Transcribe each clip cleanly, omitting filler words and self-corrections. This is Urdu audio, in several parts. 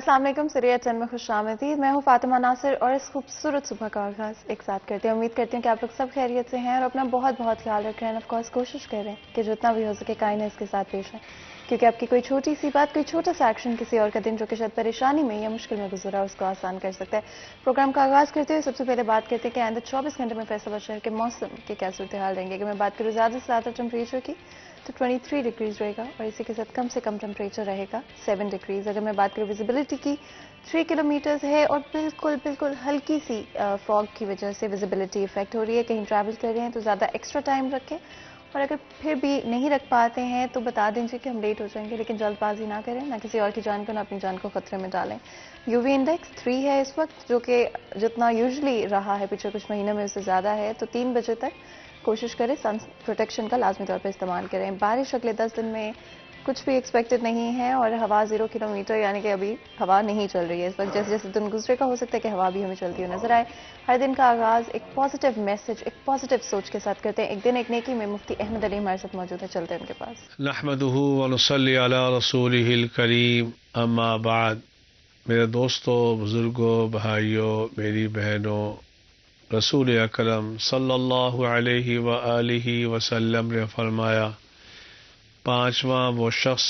السلام علیکم، سریہ چند میں خوش آمدید. میں ہوں فاطمہ ناصر اور اس خوبصورت صبح کا آغاز ایک ساتھ کرتے ہیں. امید کرتے ہیں کہ آپ لوگ سب خیریت سے ہیں اور اپنا بہت بہت خیال رکھ رہے ہیں. آف کورس کوشش کریں کہ جتنا بھی ہو سکے کائنڈنس کے ساتھ پیش آئیں، کیونکہ آپ کی کوئی چھوٹی سی بات، کوئی چھوٹا سا ایکشن کسی اور کا دن جو کہ شاید پریشانی میں یا مشکل میں گزرا اس کو آسان کر سکتا ہے. پروگرام کا آغاز کرتے ہوئے سب سے پہلے بات کرتے ہیں کہ آئندہ 24 گھنٹے میں فیصل آباد شہر کے موسم کی کیا صورتحال رہیں گے. اگر میں بات کروں زیادہ سے زیادہ ٹمپریچر کی تو 23 ڈگریز رہے گا اور اسی کے ساتھ کم سے کم ٹمپریچر رہے گا 7 ڈگریز. اگر میں بات کروں ویزیبلٹی کی 3 کلومیٹرز ہے اور بالکل ہلکی سی فاگ کی وجہ سے ویزیبلٹی افیکٹ ہو رہی ہے. کہیں ٹریول کر رہے ہیں تو زیادہ ایکسٹرا ٹائم رکھیں اور اگر پھر بھی نہیں رکھ پاتے ہیں تو بتا دیجیے کہ ہم لیٹ ہو جائیں گے، لیکن جلد بازی نہ کریں، نہ کسی اور کی جان کو نہ اپنی جان کو خطرے میں ڈالیں. یو وی انڈیکس 3 ہے اس وقت، جو کہ جتنا یوزلی رہا ہے پچھلے کچھ مہینوں میں اس سے زیادہ ہے. تو 3 بجے تک کوشش کریں سن پروٹیکشن کا لازمی طور پر استعمال کریں. بارش اگلے 10 دن میں کچھ بھی ایکسپیکٹڈ نہیں ہے اور ہوا 0 کلومیٹر، یعنی کہ ابھی ہوا نہیں چل رہی ہے اس وقت. جیسے جیسے دن گزرے گا ہو سکتا ہے کہ ہوا بھی ہمیں چلتی ہوئی نظر آئے. ہر دن کا آغاز ایک پازیٹیو میسج، ایک پازیٹیو سوچ کے ساتھ کرتے ہیں. ایک دن ایک نیکی میں مفتی احمد علی ہمارے ساتھ موجود ہے، چلتے ہیں ان کے پاس. نحمدہ ونصلی علی رسولہ الکریم، اما بعد. میرے دوستوں، بزرگوں، بھائیوں، میری بہنوں، رسول اکرم صلی اللہ علیہ وآلہ وسلم نے فرمایا، پانچواں وہ شخص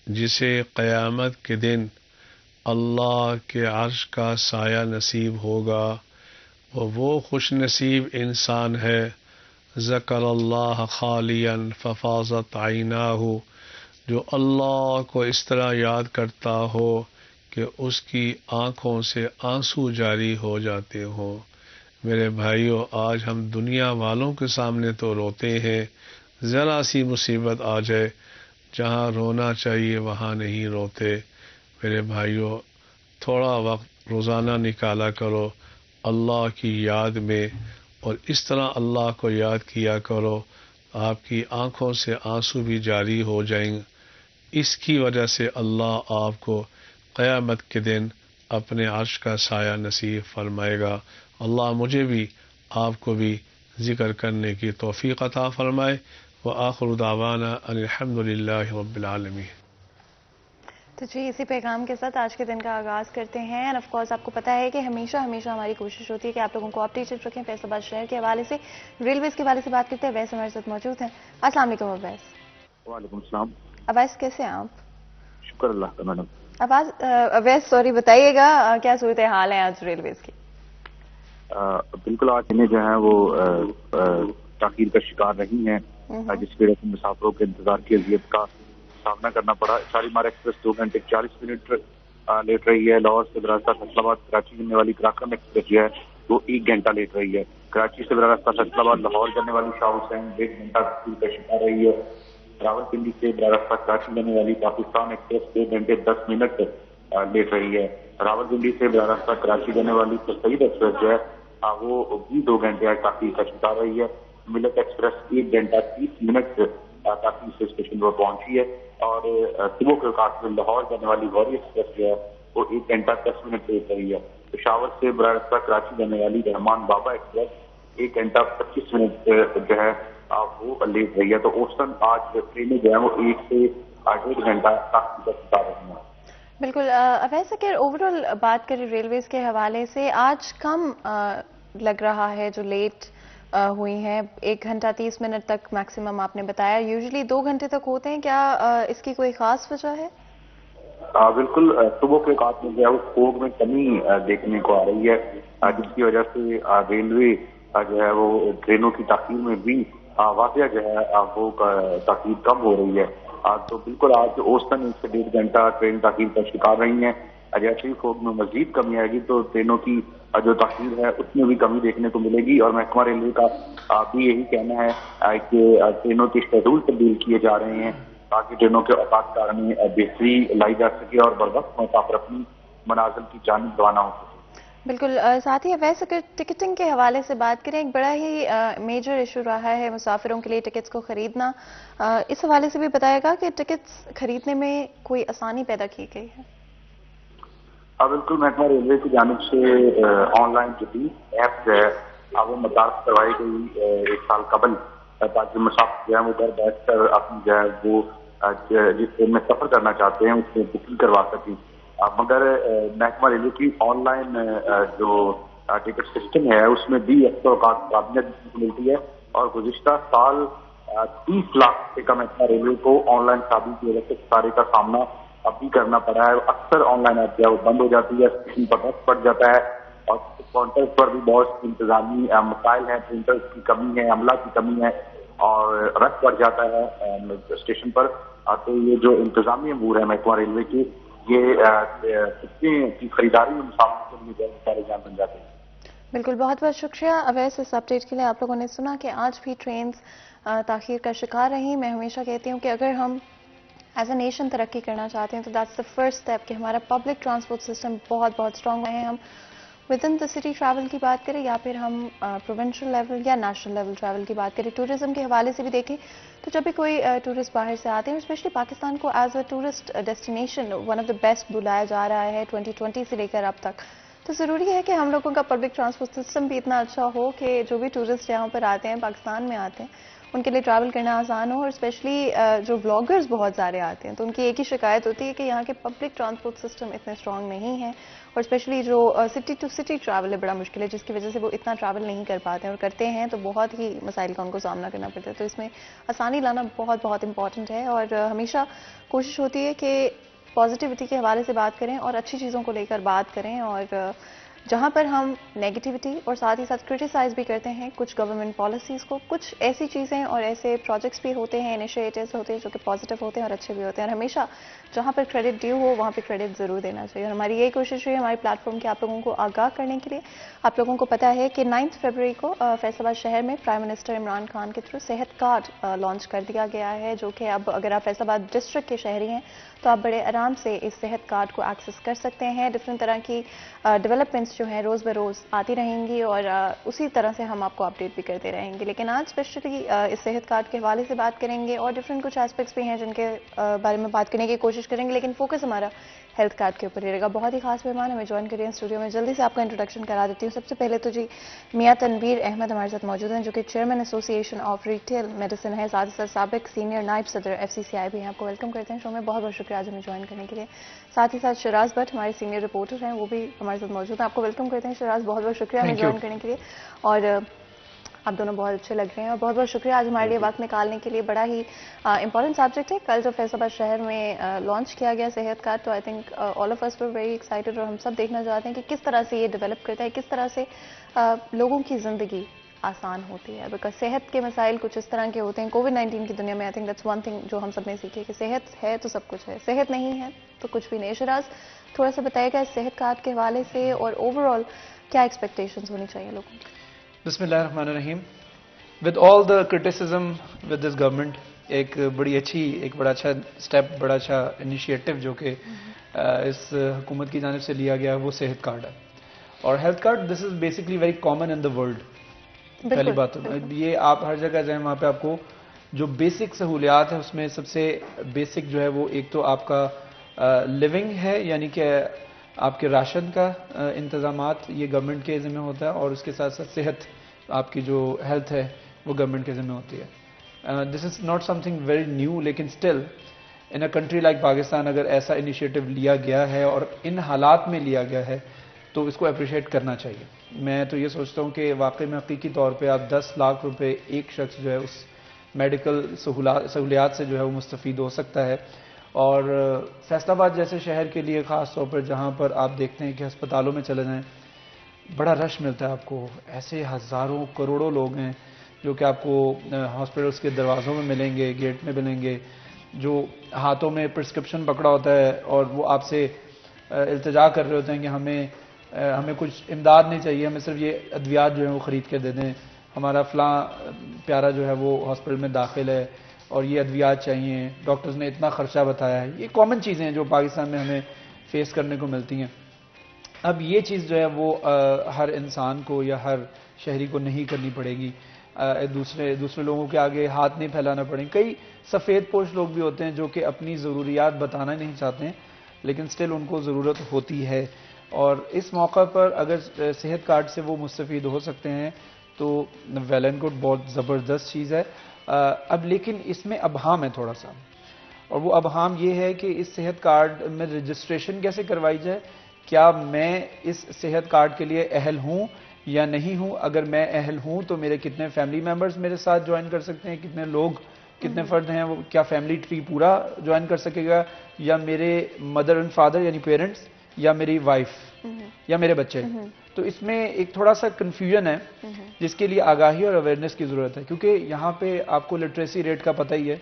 جسے قیامت کے دن اللہ کے عرش کا سایہ نصیب ہوگا، وہ خوش نصیب انسان ہے، ذکر اللہ خالیا ففاضت عیناہ، جو اللہ کو اس طرح یاد کرتا ہو کہ اس کی آنکھوں سے آنسو جاری ہو جاتے ہوں. میرے بھائیوں، آج ہم دنیا والوں کے سامنے تو روتے ہیں، ذرا سی مصیبت آ جائے جہاں رونا چاہیے وہاں نہیں روتے. میرے بھائیوں، تھوڑا وقت روزانہ نکالا کرو اللہ کی یاد میں، اور اس طرح اللہ کو یاد کیا کرو آپ کی آنکھوں سے آنسو بھی جاری ہو جائیں. اس کی وجہ سے اللہ آپ کو قیامت کے دن اپنے عرش کا سایہ نصیب فرمائے گا. اللہ مجھے بھی آپ کو بھی ذکر کرنے کی توفیق عطا فرمائے. وآخر دعوانا ان الحمد للہ رب العالمین. تو جی، اسی پیغام کے ساتھ آج کے دن کا آغاز کرتے ہیں. اینڈ آف کورس آپ کو پتا ہے کہ ہمیشہ ہماری کوشش ہوتی ہے کہ آپ لوگوں کو اپڈیٹڈ رکھیں فیصل آباد شہر کے حوالے سے. ریلویز کے حوالے سے بات کرتے ہیں. اویس ہمارے ساتھ موجود ہیں. السلام علیکم اویس. وعلیکم السلام. اویس کیسے ہیں آپ؟ شکر اللہ کا میڈم. اویس سوری، بتائیے گا کیا صورتحال ہے آج ریلویز کی؟ بالکل، آج انہیں جو ہے وہ تاخیر کا شکار رہی ہیں، جس کی وجہ سے مسافروں کے انتظار کی اذیت کا سامنا کرنا پڑا. شالیمار ایکسپریس 2 گھنٹے 40 منٹ لیٹ رہی ہے. لاہور سے براہ راست فیصل آباد کراچی جانے والی کراکرم ایکسپریس جو ہے وہ 1 گھنٹہ لیٹ رہی ہے. کراچی سے براہ راست فیصل آباد لاہور جانے والی شاہ حسین 1.5 گھنٹہ تاخیر کا شکار رہی ہے. راول پنڈی سے براہ راست کراچی جانے والی پاکستان ایکسپریس 2 گھنٹے 10 منٹ لیٹ رہی ہے. راول پنڈی سے براہ راست کراچی جانے والی سعید ایکسپریس جو ہے وہ بھی 2 گھنٹے تاخیر کا شکار رہی ہے. ملت ایکسپریس 1 گھنٹہ 30 منٹ تاخیر سے اسٹیشن پر پہنچی ہے. اور صبح کے اوقات میں لاہور جانے والی غوری ایکسپریس جو ہے وہ 1 گھنٹہ 10 منٹ لیٹ رہی ہے. پشاور سے براہ راست کراچی جانے والی رحمان بابا ایکسپریس 1 گھنٹہ 25 منٹ جو ہے وہ لیٹ رہی ہے. تو اوسطاً آج ٹرینیں جو ہیں وہ 1 سے 1.5 گھنٹہ تاخیر کا شکار رہی ہیں. بالکل. ویسے کہ اوور آل بات کریں ریلویز کے حوالے سے، آج کم لگ رہا ہے جو لیٹ ہوئی ہیں. 1 گھنٹہ 30 منٹ تک میکسیمم آپ نے بتایا، یوزلی 2 گھنٹے تک ہوتے ہیں. کیا اس کی کوئی خاص وجہ ہے؟ بالکل، صبح کے اوقات میں جو ہے وہ فوگ میں کمی دیکھنے کو آ رہی ہے، جس کی وجہ سے ریلوے جو ہے وہ ٹرینوں کی تاخیر میں بھی واقعہ جو ہے وہ تاخیر کم ہو رہی ہے. تو بالکل آج اوسطاً 1 سے 1.5 گھنٹہ ٹرین تاخیر کا شکار رہی ہیں. جیسے ہی فوگ میں مزید کمی آئے گی تو ٹرینوں کی جو تاخیر ہے اس میں بھی کمی دیکھنے کو ملے گی. اور محکمہ ریلوے کا بھی یہی کہنا ہے کہ ٹرینوں کے شیڈول تبدیل کیے جا رہے ہیں تاکہ ٹرینوں کے اوقات کار میں بہتری لائی جا سکے اور بروقت مسافر اپنی منازل کی جانب روانہ ہو سکے. بالکل. ساتھ ہی ویسے اگر ٹکٹنگ کے حوالے سے بات کریں، ایک بڑا ہی میجر ایشو رہا ہے مسافروں کے لیے ٹکٹس کو خریدنا. اس حوالے سے بھی بتائے گا کہ ٹکٹس خریدنے میں کوئی آسانی پیدا کی گئی ہے؟ بالکل، محکمہ ریلوے کی جانب سے آن لائن جدید ایپ جو ہے وہ متعارف کروائی گئی 1 سال قبل، تاکہ مسافر جو ہے وہ گھر بیٹھ کر اپنی جو ہے وہ جس ٹرین میں سفر کرنا چاہتے ہیں اس میں بکنگ کروا سکیں. مگر محکمہ ریلوے کی آن لائن جو ٹکٹ سسٹم ہے اس میں بھی اکثر اوقات قابلیت ملتی ہے، اور گزشتہ سال 30 لاکھ سے کم محکمہ ریلوے کو آن لائن قابل کی وجہ سے خسارے کا سامنا اب بھی کرنا پڑا ہے۔ اکثر آن لائن ایپ وہ بند ہو جاتی ہے، اسٹیشن پر رش پڑ جاتا ہے، اور کاؤنٹر پر بھی بہت انتظامی مسائل ہیں، پرنٹرز کی کمی ہے، عملہ کی کمی ہے، اور رش پڑ جاتا ہے اسٹیشن پر۔ تو یہ جو انتظامی امور ہے محکمہ ریلوے کی، یہ کتنے کی خریداری میں مسافروں کے لیے سارے جان بن جاتے ہیں۔ بالکل، بہت بہت شکریہ اویس اس اپڈیٹ کے لیے۔ آپ لوگوں نے سنا کہ آج بھی ٹرینز تاخیر کا شکار رہی۔ میں ہمیشہ کہتی ہوں کہ اگر ہم ایز اے نیشن ترقی کرنا چاہتے ہیں تو دیٹس دا فرسٹ اسٹیپ کہ ہمارا پبلک ٹرانسپورٹ سسٹم بہت بہت اسٹرانگ ہے۔ ہم with in the city travel کی بات کریں یا پھر ہم پروونشل لیول یا نیشنل لیول ٹریول کی بات کریں، ٹورزم کے حوالے سے بھی دیکھیں تو جب بھی کوئی ٹورسٹ باہر سے آتے ہیں، اسپیشلی پاکستان کو as a tourist destination one of the best بلایا جا رہا ہے 2020 سے لے کر اب تک، تو ضروری ہے کہ ہم لوگوں کا پبلک ٹرانسپورٹ سسٹم بھی اتنا اچھا ہو کہ جو بھی ٹورسٹ یہاں پر آتے ہیں، پاکستان میں آتے ہیں، ان کے لیے ٹریول کرنا آسان ہو۔ اور اسپیشلی جو بلاگرز بہت سارے آتے ہیں تو ان کی ایک ہی شکایت ہوتی ہے کہ یہاں کے پبلک ٹرانسپورٹ سسٹم اتنے اسٹرانگ نہیں ہیں، اور اسپیشلی جو سٹی ٹو سٹی ٹریول ہے بڑا مشکل ہے، جس کی وجہ سے وہ اتنا ٹریول نہیں کر پاتے ہیں، اور کرتے ہیں تو بہت ہی مسائل کا ان کو سامنا کرنا پڑتا ہے۔ تو اس میں آسانی لانا بہت بہت امپورٹنٹ ہے، اور ہمیشہ کوشش ہوتی ہے کہ پازیٹیوٹی کے حوالے سے بات کریں اور اچھی چیزوں کو لے کر بات کریں، اور جہاں پر ہم نیگیٹیوٹی اور ساتھ ہی ساتھ کرٹیسائز بھی کرتے ہیں کچھ گورنمنٹ پالیسیز کو، کچھ ایسی چیزیں اور ایسے پروجیکٹس بھی ہوتے ہیں، انیشیٹوز ہوتے ہیں جو کہ پازیٹیو ہوتے ہیں اور اچھے بھی ہوتے ہیں، اور ہمیشہ جہاں پر کریڈٹ ڈیو ہو وہاں پہ کریڈٹ ضرور دینا چاہیے۔ اور ہماری یہی کوشش ہے ہماری پلیٹ فارم کے آپ لوگوں کو آگاہ کرنے کے لیے۔ آپ لوگوں کو پتا ہے کہ 9 فروری کو فیصل آباد شہر میں پرائم منسٹر عمران خان کے تھرو صحت کارڈ لانچ کر دیا گیا ہے، جو کہ اب اگر آپ فیصل آباد ڈسٹرکٹ کے شہری ہیں تو آپ بڑے آرام سے اس صحت کارڈ کو ایکسس کر سکتے ہیں۔ ڈفرینٹ طرح کی ڈیولپمنٹس جو ہیں روز بروز آتی رہیں گی، اور اسی طرح سے ہم آپ کو اپڈیٹ بھی کرتے رہیں گے، لیکن آج اسپیشلی اس صحت کارڈ کے حوالے سے بات کریں گے، اور ڈفرینٹ کچھ ایسپیکٹس بھی ہیں جن کے بارے میں بات کرنے کی کوشش کریں گے، لیکن فوکس ہمارا ہیلتھ کارڈ کے اوپر رہے گا۔ بہت ہی خاص مہمان ہمیں جوائن کریں اسٹوڈیو میں، جلدی سے آپ کا انٹروڈکشن کرا دیتی ہوں۔ سب سے پہلے تو جی میاں تنویر احمد ہمارے ساتھ موجود ہیں، جو کہ چیئرمین ایسوسی ایشن آف ریٹیل میڈیسن ہے، ساتھ ہی ساتھ سابق سینئر نائب صدر FCCI بھی ہیں۔ آپ کو ویلکم کرتے ہیں شو میں، بہت بہت شکریہ آج ہمیں جوائن کرنے کے لیے۔ ساتھ ہی ساتھ شراز بٹ ہمارے سینئر رپورٹر ہیں، وہ بھی ہمارے ساتھ موجود ہیں۔ آپ کو ویلکم کرتے ہیں شراز، بہت بہت شکریہ ہمیں جوائن کرنے کے لیے، اور آپ دونوں بہت اچھے لگ رہے ہیں، اور بہت بہت شکریہ آج ہمارے لیے وقت نکالنے کے لیے۔ بڑا ہی امپورٹنٹ سبجیکٹ ہے، کل جو فیصل آباد شہر میں لانچ کیا گیا صحت کارڈ، تو I think all of us were very excited, اور ہم سب دیکھنا چاہتے ہیں کہ کس طرح سے یہ ڈیولپ کرتا ہے، کس طرح سے لوگوں کی زندگی آسان ہوتی ہے، بیکاز صحت کے مسائل کچھ اس طرح کے ہوتے ہیں کووڈ-19 کی دنیا میں۔ I think that's one thing جو ہم سب نے سیکھی کہ صحت ہے تو سب کچھ ہے، صحت نہیں ہے تو کچھ بھی نہیں۔ شراز تھوڑا سا بتائے گا اس صحت کارڈ کے حوالے سے، اور اوور آل کیا ایکسپیکٹیشنز ہونی چاہیے لوگوں کی؟ بسم اللہ الرحمن الرحیم۔ With all the criticism with this government, ایک بڑا اچھا اسٹیپ، بڑا اچھا انیشیٹو جو کہ اس حکومت کی جانب سے لیا گیا وہ صحت کارڈ ہے، اور health card this is basically very common in the world. پہلی بات یہ آپ ہر جگہ جائیں وہاں پہ آپ کو جو بیسک سہولیات ہیں اس میں سب سے بیسک جو ہے وہ ایک تو آپ کا لیونگ ہے، یعنی کہ آپ کے راشن کا انتظامات یہ گورنمنٹ کے ذمہ ہوتا ہے، اور اس کے ساتھ ساتھ صحت آپ کی جو ہیلتھ ہے وہ گورنمنٹ کے ذمہ ہوتی ہے۔ This is not something very new, لیکن still in a country like Pakistan اگر ایسا انیشیٹو لیا گیا ہے اور ان حالات میں لیا گیا ہے تو اس کو اپریشیٹ کرنا چاہیے۔ میں تو یہ سوچتا ہوں کہ واقعی میں حقیقی طور پہ آپ 10 لاکھ روپے ایک شخص جو ہے اس میڈیکل سہولیات سے جو ہے وہ مستفید ہو سکتا ہے، اور فیصل آباد جیسے شہر کے لیے خاص طور پر جہاں پر آپ دیکھتے ہیں کہ ہسپتالوں میں چلے جائیں بڑا رش ملتا ہے، آپ کو ایسے ہزاروں کروڑوں لوگ ہیں جو کہ آپ کو ہاسپٹلس کے دروازوں میں ملیں گے، گیٹ میں ملیں گے، جو ہاتھوں میں پرسکرپشن پکڑا ہوتا ہے اور وہ آپ سے التجا کر رہے ہوتے ہیں کہ ہمیں کچھ امداد نہیں چاہیے، ہمیں صرف یہ ادویات جو ہیں وہ خرید کے دے دیں، ہمارا فلاں پیارا جو ہے وہ ہاسپٹل میں داخل ہے اور یہ ادویات چاہیے، ڈاکٹرز نے اتنا خرچہ بتایا ہے۔ یہ کامن چیزیں ہیں جو پاکستان میں ہمیں فیس کرنے کو ملتی ہیں۔ اب یہ چیز جو ہے وہ ہر انسان کو یا ہر شہری کو نہیں کرنی پڑے گی، دوسرے لوگوں کے آگے ہاتھ نہیں پھیلانا پڑیں۔ کئی سفید پوش لوگ بھی ہوتے ہیں جو کہ اپنی ضروریات بتانا نہیں چاہتے ہیں، لیکن سٹل ان کو ضرورت ہوتی ہے، اور اس موقع پر اگر صحت کارڈ سے وہ مستفید ہو سکتے ہیں تو ویل اینڈ گڈ، بہت زبردست چیز ہے۔ اب لیکن اس میں ابہام ہے تھوڑا سا، اور وہ ابہام یہ ہے کہ اس صحت کارڈ میں رجسٹریشن کیسے کروائی جائے، کیا میں اس صحت کارڈ کے لیے اہل ہوں یا نہیں ہوں، اگر میں اہل ہوں تو میرے کتنے فیملی ممبرز میرے ساتھ جوائن کر سکتے ہیں، کتنے لوگ کتنے فرد ہیں، وہ کیا فیملی ٹری پورا جوائن کر سکے گا، یا میرے مدر اینڈ فادر یعنی پیرنٹس، یا میری وائف، یا میرے بچے. تو اس میں ایک تھوڑا سا کنفیوژن ہے جس کے لیے آگاہی اور اویئرنیس کی ضرورت ہے، کیونکہ یہاں پہ آپ کو لٹریسی ریٹ کا پتہ ہی ہے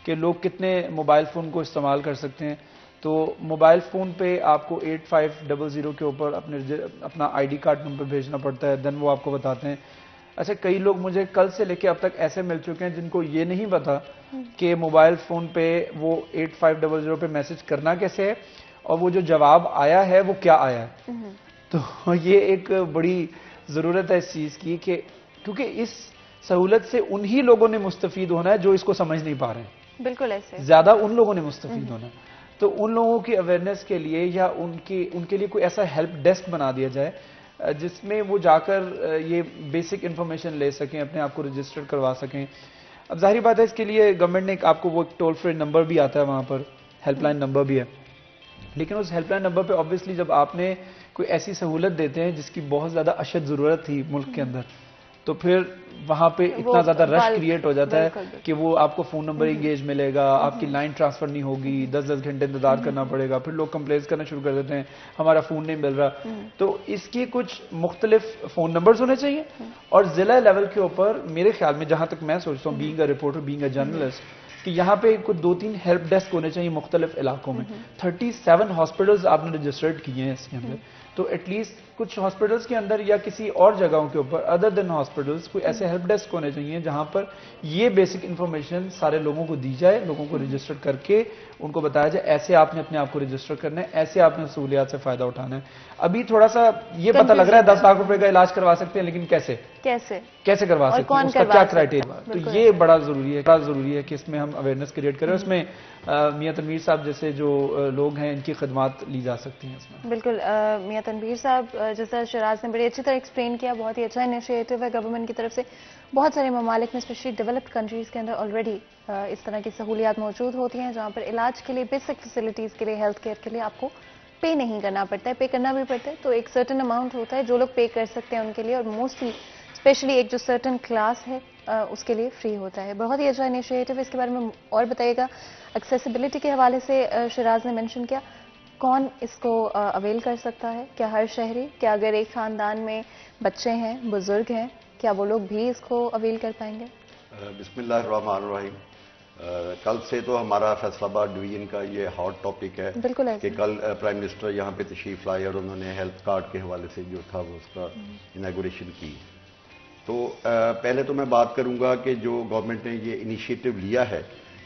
کہ لوگ کتنے موبائل فون کو استعمال کر سکتے ہیں. تو موبائل فون پہ آپ کو 8500 کے اوپر اپنا آئی ڈی کارڈ نمبر بھیجنا پڑتا ہے، دین وہ آپ کو بتاتے ہیں. اچھا، کئی لوگ مجھے کل سے لے کے اب تک ایسے مل چکے ہیں جن کو یہ نہیں پتا کہ موبائل فون پہ وہ 8500 پہ میسج کرنا کیسے ہے، اور وہ جو جواب آیا ہے وہ کیا آیا ہے. تو یہ ایک بڑی ضرورت ہے اس چیز کی، کہ کیونکہ اس سہولت سے انہی لوگوں نے مستفید ہونا ہے جو اس کو سمجھ نہیں پا رہے ہیں. بالکل ایسے زیادہ ان لوگوں نے مستفید ہونا ہے. تو ان لوگوں کی اویئرنیس کے لیے یا ان کے لیے کوئی ایسا ہیلپ ڈیسک بنا دیا جائے جس میں وہ جا کر یہ بیسک انفارمیشن لے سکیں، اپنے آپ کو رجسٹر کروا سکیں. اب ظاہری بات ہے اس کے لیے گورنمنٹ نے آپ کو وہ ٹول فری نمبر بھی آتا ہے، وہاں پر ہیلپ لائن نمبر بھی ہے. لیکن اس ہیلپ لائن نمبر پہ آبویسلی جب آپ نے کوئی ایسی سہولت دیتے ہیں جس کی بہت زیادہ اشد ضرورت تھی ملک کے اندر، تو پھر وہاں پہ اتنا زیادہ رش کریٹ ہو جاتا ہے کہ وہ آپ کو فون نمبر انگیج ملے گا، آپ کی لائن ٹرانسفر نہیں ہوگی، 10 گھنٹے انتظار کرنا پڑے گا، پھر لوگ کمپلینس کرنا شروع کر دیتے ہیں ہمارا فون نہیں مل رہا. تو اس کے کچھ مختلف فون نمبرز ہونے چاہیے، اور ضلع لیول کے اوپر میرے خیال میں جہاں تک میں سوچتا ہوں being a reporter, being a journalist, کہ یہاں پہ کچھ 2-3 ہیلپ ڈیسک ہونے چاہیے مختلف علاقوں میں. 37 ہاسپٹلز آپ نے رجسٹرڈ کیے ہیں اس کے اندر، تو ایٹ لیسٹ کچھ ہاسپٹلز کے اندر یا کسی اور جگہوں کے اوپر ادر دین ہاسپٹلز کوئی ایسے ہیلپ ڈیسک ہونے چاہیے جہاں پر یہ بیسک انفارمیشن سارے لوگوں کو دی جائے، لوگوں کو رجسٹر کر کے ان کو بتایا جائے ایسے آپ نے اپنے آپ کو رجسٹر کرنا ہے، ایسے آپ نے سہولیات سے فائدہ اٹھانا ہے. ابھی تھوڑا سا یہ پتہ لگ رہا ہے 10 لاکھ روپے کا علاج کروا سکتے ہیں، لیکن کیسے کروا سکتے ہیں، اس کا کیا کرائٹیریا. تو یہ بڑا ضروری ہے کہ اس میں ہم اویئرنیس کریٹ کریں. اس میں میاں تنویر صاحب جیسے جو لوگ ہیں ان کی خدمات لی جا سکتی ہیں اس میں. بالکل میاں تنویر صاحب، جیسا شراز نے بڑی اچھی طرح ایکسپلین کیا، بہت ہی اچھا انیشیٹو ہے گورنمنٹ کی طرف سے. بہت سارے ممالک میں اسپیشلی ڈیولپڈ کنٹریز کے اندر آلریڈی اس طرح کی سہولیات موجود ہوتی ہیں جہاں پر علاج کے لیے، بیسک فیسلٹیز کے لیے، ہیلتھ کیئر کے لیے آپ کو پے نہیں کرنا پڑتا ہے. پے کرنا بھی پڑتا ہے تو ایک سرٹن اماؤنٹ ہوتا ہے جو لوگ پے کر سکتے ہیں ان کے لیے، اور موسٹلی اسپیشلی ایک جو سرٹن کلاس ہے اس کے لیے فری ہوتا ہے. بہت ہی اچھا انیشیٹو ہے. اس کے بارے میں اور بتائیے گا. ایکسیسیبلٹی کے حوالے سے شراز نے مینشن کیا، کون اس کو اویل کر سکتا ہے؟ کیا ہر شہری، کیا اگر ایک خاندان میں بچے ہیں، بزرگ ہیں، کیا وہ لوگ بھی اس کو اویل کر پائیں گے؟ بسم اللہ الرحمن الرحیم. کل سے تو ہمارا فیصل آباد ڈویژن کا یہ ہاٹ ٹاپک ہے کہ کل پرائم منسٹر یہاں پہ تشریف لائے اور انہوں نے ہیلتھ کارڈ کے حوالے سے جو تھا وہ اس کا اناگوریشن کی. تو پہلے تو میں بات کروں گا کہ جو گورنمنٹ نے یہ انیشیٹو لیا ہے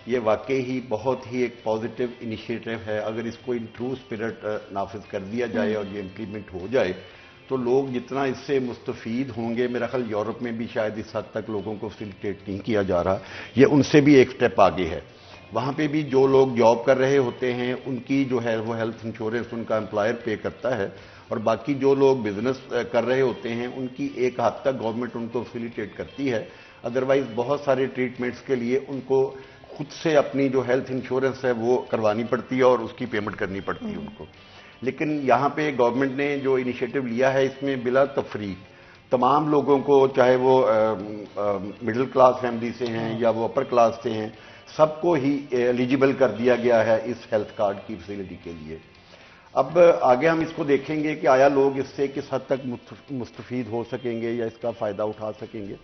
یہ واقعی ہی بہت ہی ایک پازیٹیو انیشیٹو ہے. اگر اس کو ان ٹرو اسپرٹ نافذ کر دیا جائے اور یہ امپلیمنٹ ہو جائے تو لوگ جتنا اس سے مستفید ہوں گے، میرا خیال یورپ میں بھی شاید اس حد تک لوگوں کو فیسیلیٹیٹ نہیں کیا جا رہا، یہ ان سے بھی ایک سٹیپ آگے ہے. وہاں پہ بھی جو لوگ جاب کر رہے ہوتے ہیں ان کی جو ہے وہ ہیلتھ انشورنس ان کا امپلائر پے کرتا ہے، اور باقی جو لوگ بزنس کر رہے ہوتے ہیں ان کی ایک حد تک گورنمنٹ ان کو فیسیلیٹیٹ کرتی ہے. ادروائز بہت سارے ٹریٹمنٹس کے لیے ان کو خود سے اپنی جو ہیلتھ انشورنس ہے وہ کروانی پڑتی ہے اور اس کی پیمنٹ کرنی پڑتی ہے ان کو. لیکن یہاں پہ گورنمنٹ نے جو انیشیٹو لیا ہے اس میں بلا تفریق تمام لوگوں کو، چاہے وہ مڈل کلاس فیملی سے ہیں یا وہ اپر کلاس سے ہیں، سب کو ہی ایلیجیبل کر دیا گیا ہے اس ہیلتھ کارڈ کی فیسلٹی کے لیے. اب آگے ہم اس کو دیکھیں گے کہ آیا لوگ اس سے کس حد تک مستفید ہو سکیں گے یا اس کا فائدہ اٹھا سکیں گے.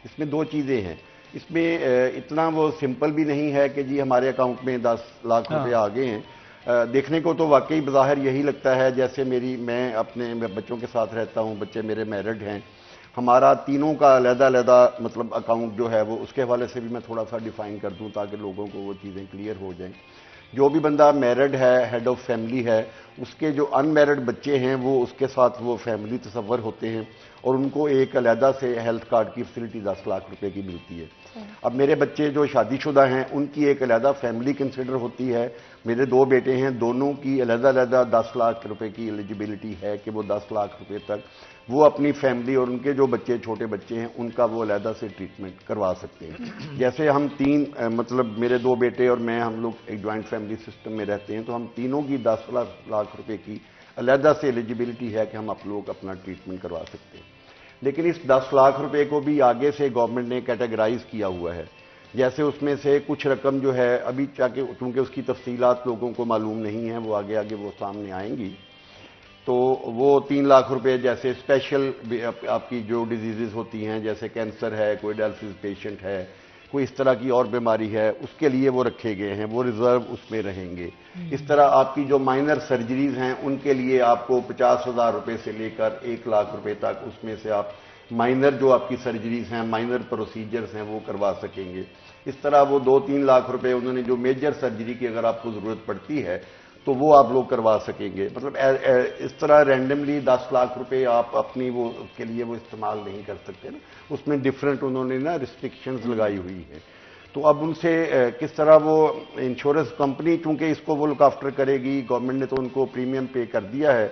اس میں دو چیزیں ہیں. اس میں اتنا وہ سمپل بھی نہیں ہے کہ جی ہمارے اکاؤنٹ میں 10 لاکھ روپے آ گئے ہیں. دیکھنے کو تو واقعی بظاہر یہی لگتا ہے جیسے میں اپنے بچوں کے ساتھ رہتا ہوں، بچے میرے میرڈ ہیں، ہمارا تینوں کا علیحدہ مطلب اکاؤنٹ جو ہے وہ اس کے حوالے سے بھی میں تھوڑا سا ڈیفائن کر دوں تاکہ لوگوں کو وہ چیزیں کلیئر ہو جائیں. جو بھی بندہ میرڈ ہے، ہیڈ آف فیملی ہے، اس کے جو انمیرڈ بچے ہیں وہ اس کے ساتھ وہ فیملی تصور ہوتے ہیں اور ان کو ایک علیحدہ سے ہیلتھ کارڈ کی فیسلٹی 10 لاکھ روپے کی ملتی ہے. اب میرے بچے جو شادی شدہ ہیں ان کی ایک علیحدہ فیملی کنسیڈر ہوتی ہے. میرے 2 بیٹے ہیں, دونوں کی علیحدہ علیحدہ 10 لاکھ روپے کی ایلیجیبلٹی ہے کہ وہ 10 لاکھ روپے تک وہ اپنی فیملی اور ان کے جو بچے چھوٹے بچے ہیں ان کا وہ علیحدہ سے ٹریٹمنٹ کروا سکتے ہیں. جیسے ہم 3 مطلب میرے 2 بیٹے اور میں, ہم لوگ ایک جوائنٹ فیملی سسٹم میں رہتے ہیں, تو ہم تینوں کی 10 لاکھ روپے کی علیحدہ سے ایلیجیبلٹی ہے کہ ہم آپ لوگ اپنا ٹریٹمنٹ کروا سکتے ہیں. لیکن اس 10 لاکھ روپے کو بھی آگے سے گورنمنٹ نے کیٹیگرائز کیا ہوا ہے. جیسے اس میں سے کچھ رقم جو ہے ابھی چونکہ اس کی تفصیلات لوگوں کو معلوم نہیں ہیں, وہ آگے وہ سامنے آئیں گی, تو وہ 3 لاکھ روپے جیسے اسپیشل آپ کی جو ڈیزیزز ہوتی ہیں, جیسے کینسر ہے, کوئی ڈائلسس پیشنٹ ہے, کوئی اس طرح کی اور بیماری ہے, اس کے لیے وہ رکھے گئے ہیں, وہ ریزرو اس میں رہیں گے. اس طرح آپ کی جو مائنر سرجریز ہیں ان کے لیے آپ کو 50,000 روپے سے لے کر 1 لاکھ روپے تک اس میں سے آپ مائنر جو آپ کی سرجریز ہیں, مائنر پروسیجرز ہیں, وہ کروا سکیں گے. اس طرح وہ 2-3 لاکھ روپے انہوں نے جو میجر سرجری کی اگر آپ کو ضرورت پڑتی ہے تو وہ آپ لوگ کروا سکیں گے. مطلب اس طرح رینڈملی 10 لاکھ روپے آپ اپنی وہ اس کے لیے وہ استعمال نہیں کر سکتے نا, اس میں ڈفرینٹ انہوں نے نا ریسٹرکشنز لگائی ہوئی ہیں. تو اب ان سے کس طرح وہ انشورنس کمپنی چونکہ اس کو وہ لک آفٹر کرے گی, گورنمنٹ نے تو ان کو پریمیم پے کر دیا ہے,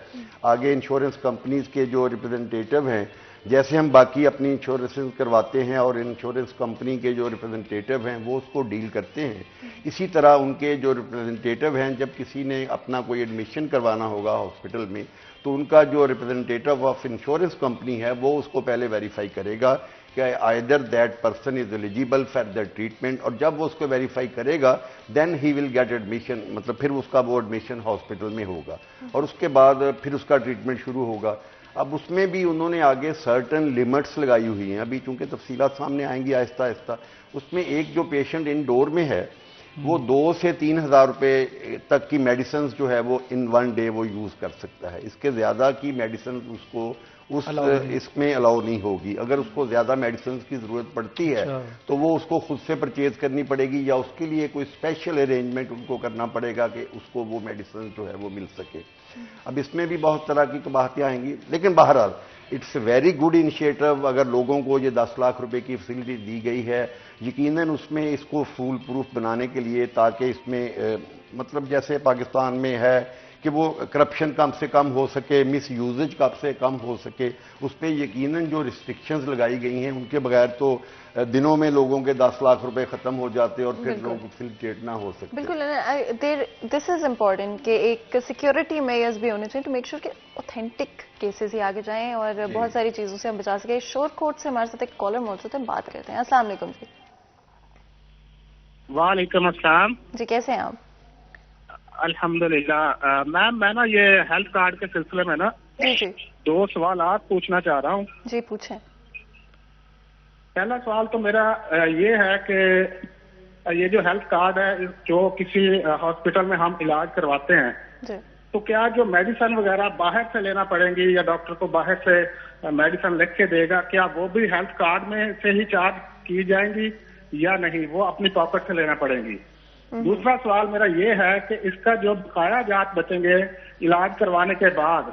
آگے انشورنس کمپنیز کے جو ریپرزنٹیٹو ہیں, جیسے ہم باقی اپنی انشورنس کرواتے ہیں اور انشورنس کمپنی کے جو ریپرزنٹیٹو ہیں وہ اس کو ڈیل کرتے ہیں, اسی طرح ان کے جو ریپرزنٹیٹو ہیں جب کسی نے اپنا کوئی ایڈمیشن کروانا ہوگا ہاسپٹل میں تو ان کا جو ریپرزنٹیٹو آف انشورنس کمپنی ہے وہ اس کو پہلے ویریفائی کرے گا کہ either that person is eligible for the treatment, اور جب وہ اس کو ویریفائی کرے گا دین ہی ول گیٹ ایڈمیشن, مطلب پھر اس کا وہ ایڈمیشن ہاسپٹل میں ہوگا اور اس کے بعد پھر اس کا ٹریٹمنٹ شروع ہوگا. اب اس میں بھی انہوں نے آگے سرٹن لمٹس لگائی ہوئی ہیں, ابھی چونکہ تفصیلات سامنے آئیں گی آہستہ آہستہ. اس میں ایک جو پیشنٹ انڈور میں ہے وہ 2 سے 3 ہزار روپے تک کی میڈیسنز جو ہے وہ ان 1 ڈے وہ یوز کر سکتا ہے. اس کے زیادہ کی میڈیسنز اس کو اس میں الاؤ نہیں ہوگی. اگر اس کو زیادہ میڈیسنز کی ضرورت پڑتی ہے تو وہ اس کو خود سے پرچیز کرنی پڑے گی یا اس کے لیے کوئی اسپیشل ارینجمنٹ ان کو کرنا پڑے گا کہ اس کو وہ میڈیسنز جو ہے وہ مل سکے. اب اس میں بھی بہت طرح کی قباحتیں آئیں گی, لیکن بہرحال it's a very good initiative. اگر لوگوں کو یہ 10 لاکھ روپے کی فیسلٹی دی گئی ہے, یقیناً اس میں اس کو فول پروف بنانے کے لیے تاکہ اس میں مطلب جیسے پاکستان میں ہے کہ وہ کرپشن کم سے کم ہو سکے, مس یوزج کم سے کم ہو سکے, اس پہ یقیناً جو ریسٹرکشنز لگائی گئی ہیں ان کے بغیر تو دنوں میں لوگوں کے 10 لاکھ روپے ختم ہو جاتے اور پھر لوگ فیسیلیٹیٹ نہ ہو سکتے. بالکل, دس از امپورٹنٹ کہ ایک سیکیورٹی میئرز بھی ہونے چاہیے ٹو میک شیور کہ اوتھینٹک کیسز ہی آگے جائیں اور بہت ساری چیزوں سے ہم بچا سکیں. شور کوٹ سے ہمارے ساتھ ایک کالر موجود ہے, بات کرتے ہیں. السلام علیکم جی. وعلیکم السلام جی, کیسے ہیں آپ؟ الحمدللہ میم, میں نا یہ ہیلتھ کارڈ کے سلسلے میں نا جی 2 سوالات پوچھنا چاہ رہا ہوں. جی پوچھیں. پہلا سوال تو میرا یہ ہے کہ یہ جو ہیلتھ کارڈ ہے جو کسی ہاسپٹل میں ہم علاج کرواتے ہیں جی, تو کیا جو میڈیسن وغیرہ باہر سے لینا پڑیں گی یا ڈاکٹر کو باہر سے میڈیسن لکھ کے دے گا, کیا وہ بھی ہیلتھ کارڈ میں سے ہی چارج کی جائیں گی یا نہیں, وہ اپنی پاکٹ سے لینا پڑیں گی؟ دوسرا سوال میرا یہ ہے کہ اس کا جو بقایا جات بچیں گے علاج کروانے کے بعد,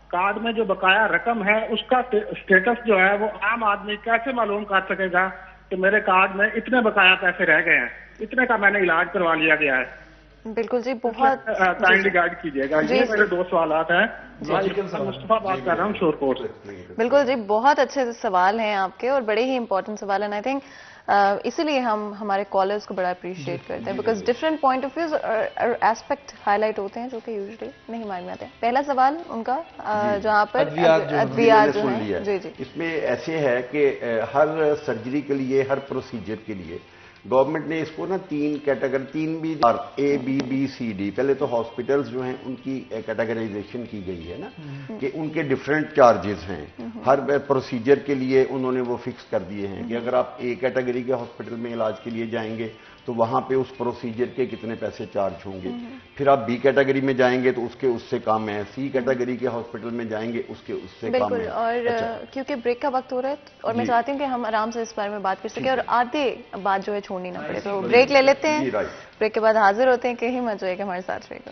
کارڈ میں جو بقایا رقم ہے اس کا اسٹیٹس جو ہے وہ عام آدمی کیسے معلوم کر سکے گا کہ میرے کارڈ میں اتنے بقایا پیسے رہ گئے ہیں, اتنے کا میں نے علاج کروا لیا گیا ہے؟ بالکل جی, بہت کائنڈلی گائیڈ کیجیے گا. یہ میرے 2 سوالات ہیں. مصطفیٰ بات کر رہا ہوں شور کوٹ سے. بالکل جی, بہت اچھے سوال ہیں آپ کے اور بڑے ہی امپورٹنٹ سوال ہیں. آئی تھنک اسی لیے ہم ہمارے کالرز کو بڑا اپریشیٹ کرتے ہیں because different point of views اور ایسپیکٹ ہائی لائٹ ہوتے ہیں جو کہ یوزلی نہیں مائنڈ میں آتے ہیں. پہلا سوال ان کا جہاں پر ادویات جو ہیں, جی اس میں ایسے ہے کہ ہر سرجری کے لیے, ہر پروسیجر کے لیے گورنمنٹ نے اس کو نا 3 کیٹیگری, 3 بھی A B B C D, پہلے تو ہاسپٹلز جو ہیں ان کی کیٹیگرائزیشن کی گئی ہے نا کہ ان کے ڈفرینٹ چارجز ہیں. ہر پروسیجر کے لیے انہوں نے وہ فکس کر دیے ہیں کہ اگر آپ A کیٹیگری کے ہاسپٹل میں علاج کے لیے جائیں گے تو وہاں پہ اس پروسیجر کے کتنے پیسے چارج ہوں گے. پھر آپ B کیٹیگری میں جائیں گے تو اس سے کم ہے, C کیٹیگری کے ہاسپٹل میں جائیں گے اس سے کم ہے. بالکل, اور کیونکہ بریک کا وقت ہو رہا ہے اور میں چاہتی ہوں کہ ہم آرام سے اس بارے میں بات کر سکیں اور آدھے بات جو ہے چھوڑنی نہ پڑے, تو بریک لے لیتے ہیں. بریک کے بعد حاضر ہوتے ہیں. کہ ہمت جو ہے کہ ہمارے ساتھ رہے گا.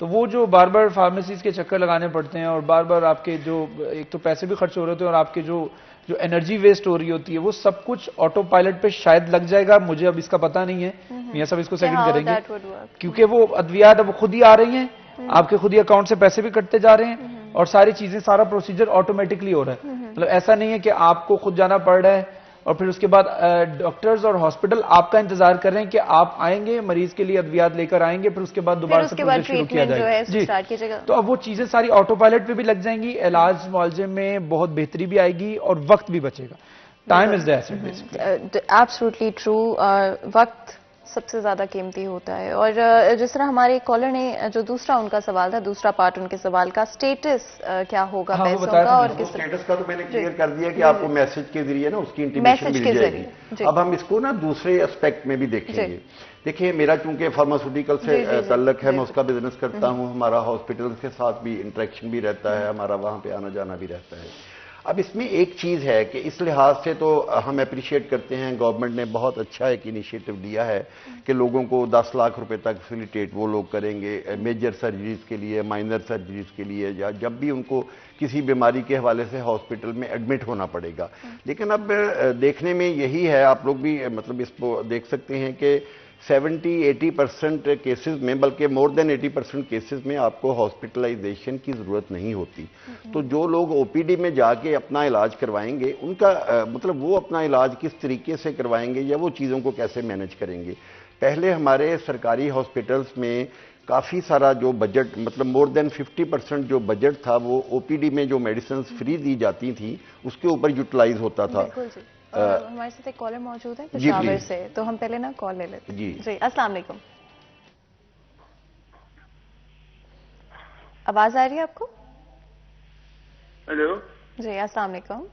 تو وہ جو بار بار فارمیسیز کے چکر لگانے پڑتے ہیں اور بار بار آپ کے جو ایک تو پیسے بھی خرچ ہو رہے ہوتے ہیں اور آپ کے جو انرجی ویسٹ ہو رہی ہوتی ہے وہ سب کچھ آٹو پائلٹ پہ شاید لگ جائے گا. مجھے اب اس کا پتہ نہیں ہے, میاں صاحب اس کو سیکنڈ کریں گے, کیونکہ وہ ادویات اب خود ہی آ رہی ہیں, آپ کے خود ہی اکاؤنٹ سے پیسے بھی کٹتے جا رہے ہیں اور ساری چیزیں, سارا پروسیجر آٹومیٹکلی ہو رہا ہے. مطلب ایسا نہیں ہے کہ آپ کو خود جانا پڑ رہا ہے اور پھر اس کے بعد ڈاکٹرز اور ہاسپٹل آپ کا انتظار کر رہے ہیں کہ آپ آئیں گے, مریض کے لیے ادویات لے کر آئیں گے, پھر اس کے بعد دوبارہ سے پروسیس شروع کیا جائے گا. جی, تو اب وہ چیزیں ساری آٹو پائلٹ پہ بھی لگ جائیں گی, علاج معالجے میں بہت بہتری بھی آئے گی اور وقت بھی بچے گا. Time is the asset basically. Absolutely true. وقت سب سے زیادہ قیمتی ہوتا ہے. اور جس طرح ہمارے کالر نے جو دوسرا ان کا سوال تھا, دوسرا پارٹ ان کے سوال کا, سٹیٹس کیا ہوگا پیسوں کا اور کس طرح؟ سٹیٹس کا تو میں نے کلیئر کر دیا کہ آپ کو میسج کے ذریعے نا اس کی انٹیمیشن مل جائے گی. اب ہم اس کو نا دوسرے اسپیکٹ میں بھی دیکھیں گے. دیکھیے, میرا چونکہ فارماسیوٹیکل سے تعلق ہے, میں اس کا بزنس کرتا ہوں, ہمارا ہاسپٹل کے ساتھ بھی انٹریکشن بھی رہتا ہے, ہمارا وہاں پہ آنا جانا بھی رہتا ہے. اب اس میں ایک چیز ہے کہ اس لحاظ سے تو ہم اپریشیٹ کرتے ہیں, گورنمنٹ نے بہت اچھا ایک انیشیٹو دیا ہے کہ لوگوں کو 10 لاکھ روپے تک فیسیلیٹیٹ وہ لوگ کریں گے میجر سرجریز کے لیے, مائنر سرجریز کے لیے, یا جب بھی ان کو کسی بیماری کے حوالے سے ہاسپٹل میں ایڈمٹ ہونا پڑے گا. لیکن اب دیکھنے میں یہی ہے, آپ لوگ بھی مطلب اس کو دیکھ سکتے ہیں کہ 70-80% کیسز میں, بلکہ مور دین 80% کیسز میں آپ کو ہاسپٹلائزیشن کی ضرورت نہیں ہوتی. تو جو لوگ او پی ڈی میں جا کے اپنا علاج کروائیں گے, ان کا مطلب وہ اپنا علاج کس طریقے سے کروائیں گے یا وہ چیزوں کو کیسے مینج کریں گے. پہلے ہمارے سرکاری ہاسپٹلز میں کافی سارا جو بجٹ, مطلب مور دین 50% جو بجٹ تھا وہ او پی ڈی میں جو میڈیسنز فری دی جاتی تھیں اس کے اوپر یوٹیلائز ہوتا تھا. ہمارے ساتھ ایک کالر موجود ہے پشاور سے, تو ہم پہلے نا کال لے لیتے ہیں. جی, السلام علیکم. آواز آ رہی ہے آپ کو؟ ہیلو. جی, السلام علیکم.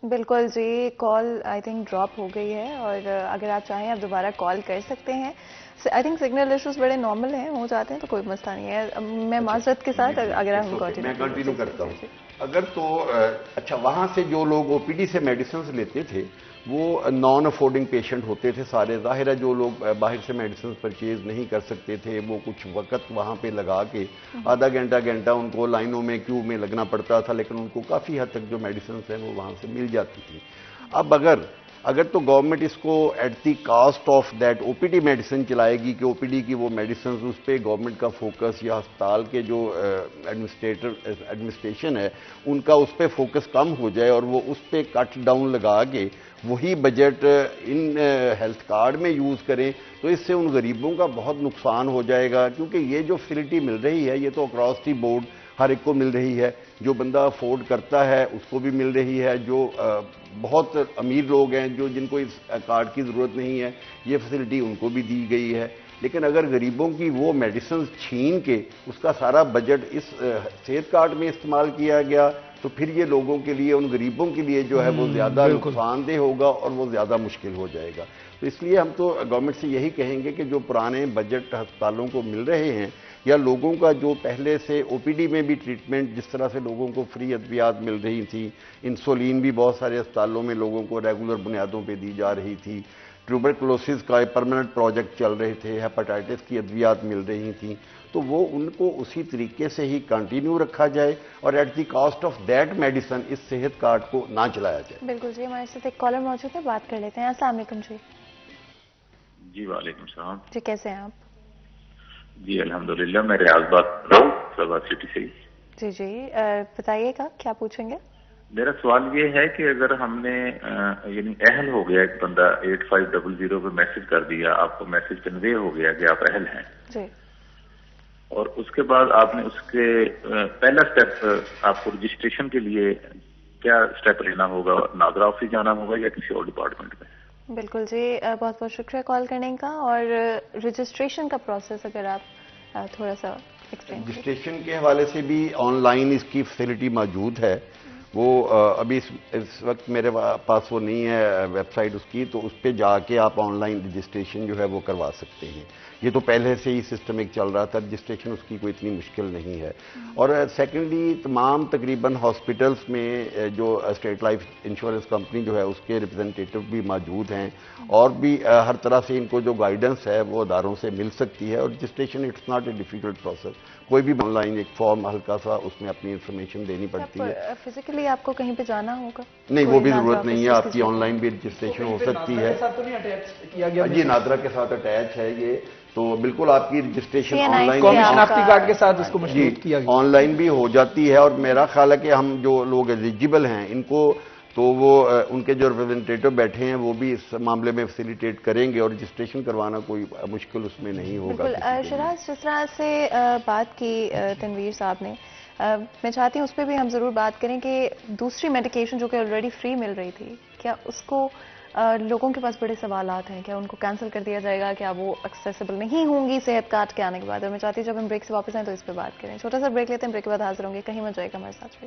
بالکل جی, کال آئی تھنک ڈراپ ہو گئی ہے, اور اگر آپ چاہیں آپ دوبارہ کال کر سکتے ہیں. آئی تھنک سگنل ایشوز بڑے نارمل ہیں, ہو جاتے ہیں, تو کوئی مسئلہ نہیں ہے. میں معذرت کے ساتھ اگر ہم کنٹینیو کرتا ہوں. اگر تو اچھا, وہاں سے جو لوگ او پی ڈی سے میڈیسنز لیتے تھے وہ نان افورڈنگ پیشنٹ ہوتے تھے سارے. ظاہر ہے جو لوگ باہر سے میڈیسنز پرچیز نہیں کر سکتے تھے وہ کچھ وقت وہاں پہ لگا کے آدھا گھنٹہ ان کو لائنوں میں کیو میں لگنا پڑتا تھا, لیکن ان کو کافی حد تک جو میڈیسنز ہیں وہ وہاں سے مل جاتی تھی. اب اگر تو گورنمنٹ اس کو at the cost of that O P D medicine چلائے گی کہ او پی ڈی کی وہ میڈیسنز, اس پہ گورنمنٹ کا فوکس یا ہسپتال کے جو ایڈمنسٹریشن ہے ان کا اس پہ فوکس کم ہو جائے اور وہ اس پہ کٹ ڈاؤن لگا کے وہی بجٹ ان ہیلتھ کارڈ میں یوز کریں, تو اس سے ان غریبوں کا بہت نقصان ہو جائے گا. کیونکہ یہ جو فیسلٹی مل رہی ہے یہ تو اکراس دی بورڈ ہر ایک کو مل رہی ہے. جو بندہ افورڈ کرتا ہے اس کو بھی مل رہی ہے, جو بہت امیر لوگ ہیں جن کو اس کارڈ کی ضرورت نہیں ہے یہ فیسلٹی ان کو بھی دی گئی ہے. لیکن اگر غریبوں کی وہ میڈیسنز چھین کے اس کا سارا بجٹ اس صحت کارڈ میں استعمال کیا گیا تو پھر یہ لوگوں کے لیے, ان غریبوں کے لیے جو ہے وہ زیادہ نقصان دہ ہوگا اور وہ زیادہ مشکل ہو جائے گا. تو اس لیے ہم تو گورنمنٹ سے یہی کہیں گے کہ جو پرانے بجٹ ہسپتالوں کو مل رہے ہیں یا لوگوں کا جو پہلے سے او پی ڈی میں بھی ٹریٹمنٹ, جس طرح سے لوگوں کو فری ادویات مل رہی تھی, انسولین بھی بہت سارے اسپتالوں میں لوگوں کو ریگولر بنیادوں پہ دی جا رہی تھی, ٹیوبرکلوسس کا پرماننٹ پروجیکٹ چل رہے تھے, ہیپاٹائٹس کی ادویات مل رہی تھیں, تو وہ ان کو اسی طریقے سے ہی کنٹینیو رکھا جائے اور at the cost of that medicine اس صحت کارڈ کو نہ چلایا جائے. بالکل جی, ہمارے ساتھ ایک کالر موجود ہے, بات کر لیتے ہیں. السلام علیکم جی. جی وعلیکم السلام. جی, کیسے ہیں آپ؟ جی الحمدللہ, میں ریاض بات کر رہا ہوں فیصلہ سٹی سے. جی جی, بتائیے گا کیا پوچھیں گے؟ میرا سوال یہ ہے کہ اگر ہم نے یعنی اہل ہو گیا, ایک بندہ 8500 پہ میسج کر دیا, آپ کو میسج کنوے ہو گیا کہ آپ اہل ہیں جی, اور اس کے بعد آپ نے اس کے پہلا سٹیپ آپ کو رجسٹریشن کے لیے کیا سٹیپ لینا ہوگا؟ ناظرہ آفس جانا ہوگا یا کسی اور ڈپارٹمنٹ میں؟ بالکل جی, بہت بہت شکریہ کال کرنے کا. اور رجسٹریشن کا پروسیس اگر آپ تھوڑا سا ایکسپلین. رجسٹریشن کے حوالے سے بھی آن لائن اس کی فیسلٹی موجود ہے. وہ ابھی اس وقت میرے پاس وہ نہیں ہے ویب سائٹ اس کی, تو اس پہ جا کے آپ آن لائن رجسٹریشن جو ہے وہ کروا سکتے ہیں. یہ تو پہلے سے ہی سسٹم ایک چل رہا تھا, رجسٹریشن اس کی کوئی اتنی مشکل نہیں ہے. اور سیکنڈلی تمام تقریباً ہاسپٹلس میں جو اسٹیٹ لائف انشورنس کمپنی جو ہے اس کے ریپرزنٹیٹو بھی موجود ہیں, اور بھی ہر طرح سے ان کو جو گائیڈنس ہے وہ اداروں سے مل سکتی ہے. اور registration it's not a difficult process, کوئی بھی آن لائن ایک فارم ہلکا سا اس میں اپنی انفارمیشن دینی پڑتی ہے. فزیکلی آپ کو کہیں پہ جانا ہوگا؟ نہیں, وہ بھی ضرورت نہیں ہے, آپ کی آن لائن بھی رجسٹریشن ہو سکتی ہے. جی نادرا کے ساتھ اٹیچ ہے یہ, تو بالکل آپ کی رجسٹریشن آن لائن شناختی کارڈ کے ساتھ اس کو مشروط کیا گیا, آن لائن بھی ہو جاتی ہے. اور میرا خیال ہے کہ ہم جو لوگ ایلیجیبل ہیں ان کو تو وہ ان کے جو ریپرزنٹیٹو بیٹھے ہیں وہ بھی اس معاملے میں فیسیلیٹیٹ کریں گے, اور رجسٹریشن کروانا کوئی مشکل اس میں نہیں ہوگا. شراز, جس طرح سے بات کی تنویر صاحب نے, میں چاہتی ہوں اس پہ بھی ہم ضرور بات کریں کہ دوسری میڈیکیشن جو کہ آلریڈی فری مل رہی تھی, کیا اس کو لوگوں کے پاس بڑے سوالات ہیں, کیا ان کو کینسل کر دیا جائے گا, کیا وہ ایکسیسیبل نہیں ہوں گی صحت کارڈ کے آنے کے بعد؟ اور میں چاہتی ہوں جب ہم بریک سے واپس آئیں تو اس پہ بات کریں. چھوٹا سا بریک لیتے ہیں, بریک کے بعد حاضر ہوں گے, کہیں مت جائے گا ہمارے ساتھ.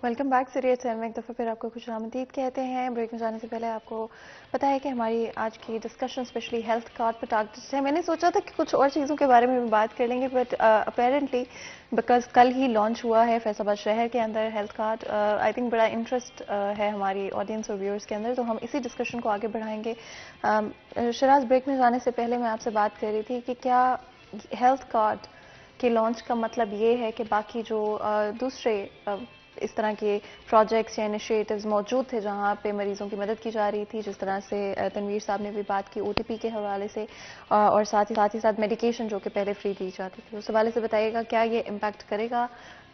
Welcome back. سیریت میں ایک دفعہ پھر آپ کو خوش آمدید کہتے ہیں. بریک میں جانے سے پہلے آپ کو پتا ہے کہ ہماری آج کی ڈسکشن اسپیشلی ہیلتھ کارڈ پر ٹارگیٹڈ ہے. میں نے سوچا تھا کہ کچھ اور چیزوں کے بارے میں بھی بات کر لیں گے, بٹ اپیرنٹلی بیکاز کل ہی لانچ ہوا ہے فیصل آباد شہر کے اندر ہیلتھ کارڈ, آئی تھنک بڑا انٹرسٹ ہے ہماری آڈینس اور ویورز کے اندر, تو ہم اسی ڈسکشن کو آگے بڑھائیں گے. شراز, بریک میں جانے سے پہلے میں آپ سے بات کر رہی تھی کہ کیا ہیلتھ کارڈ کے لانچ کا مطلب یہ ہے کہ باقی جو دوسرے اس طرح کے پروجیکٹس یا انیشیٹوز موجود تھے جہاں پہ مریضوں کی مدد کی جا رہی تھی, جس طرح سے تنویر صاحب نے بھی بات کی او ٹی پی کے حوالے سے, اور ساتھ ہی ساتھ میڈیکیشن جو کہ پہلے فری دی جاتی تھی, اس حوالے سے بتائیے گا کیا یہ امپیکٹ کرے گا,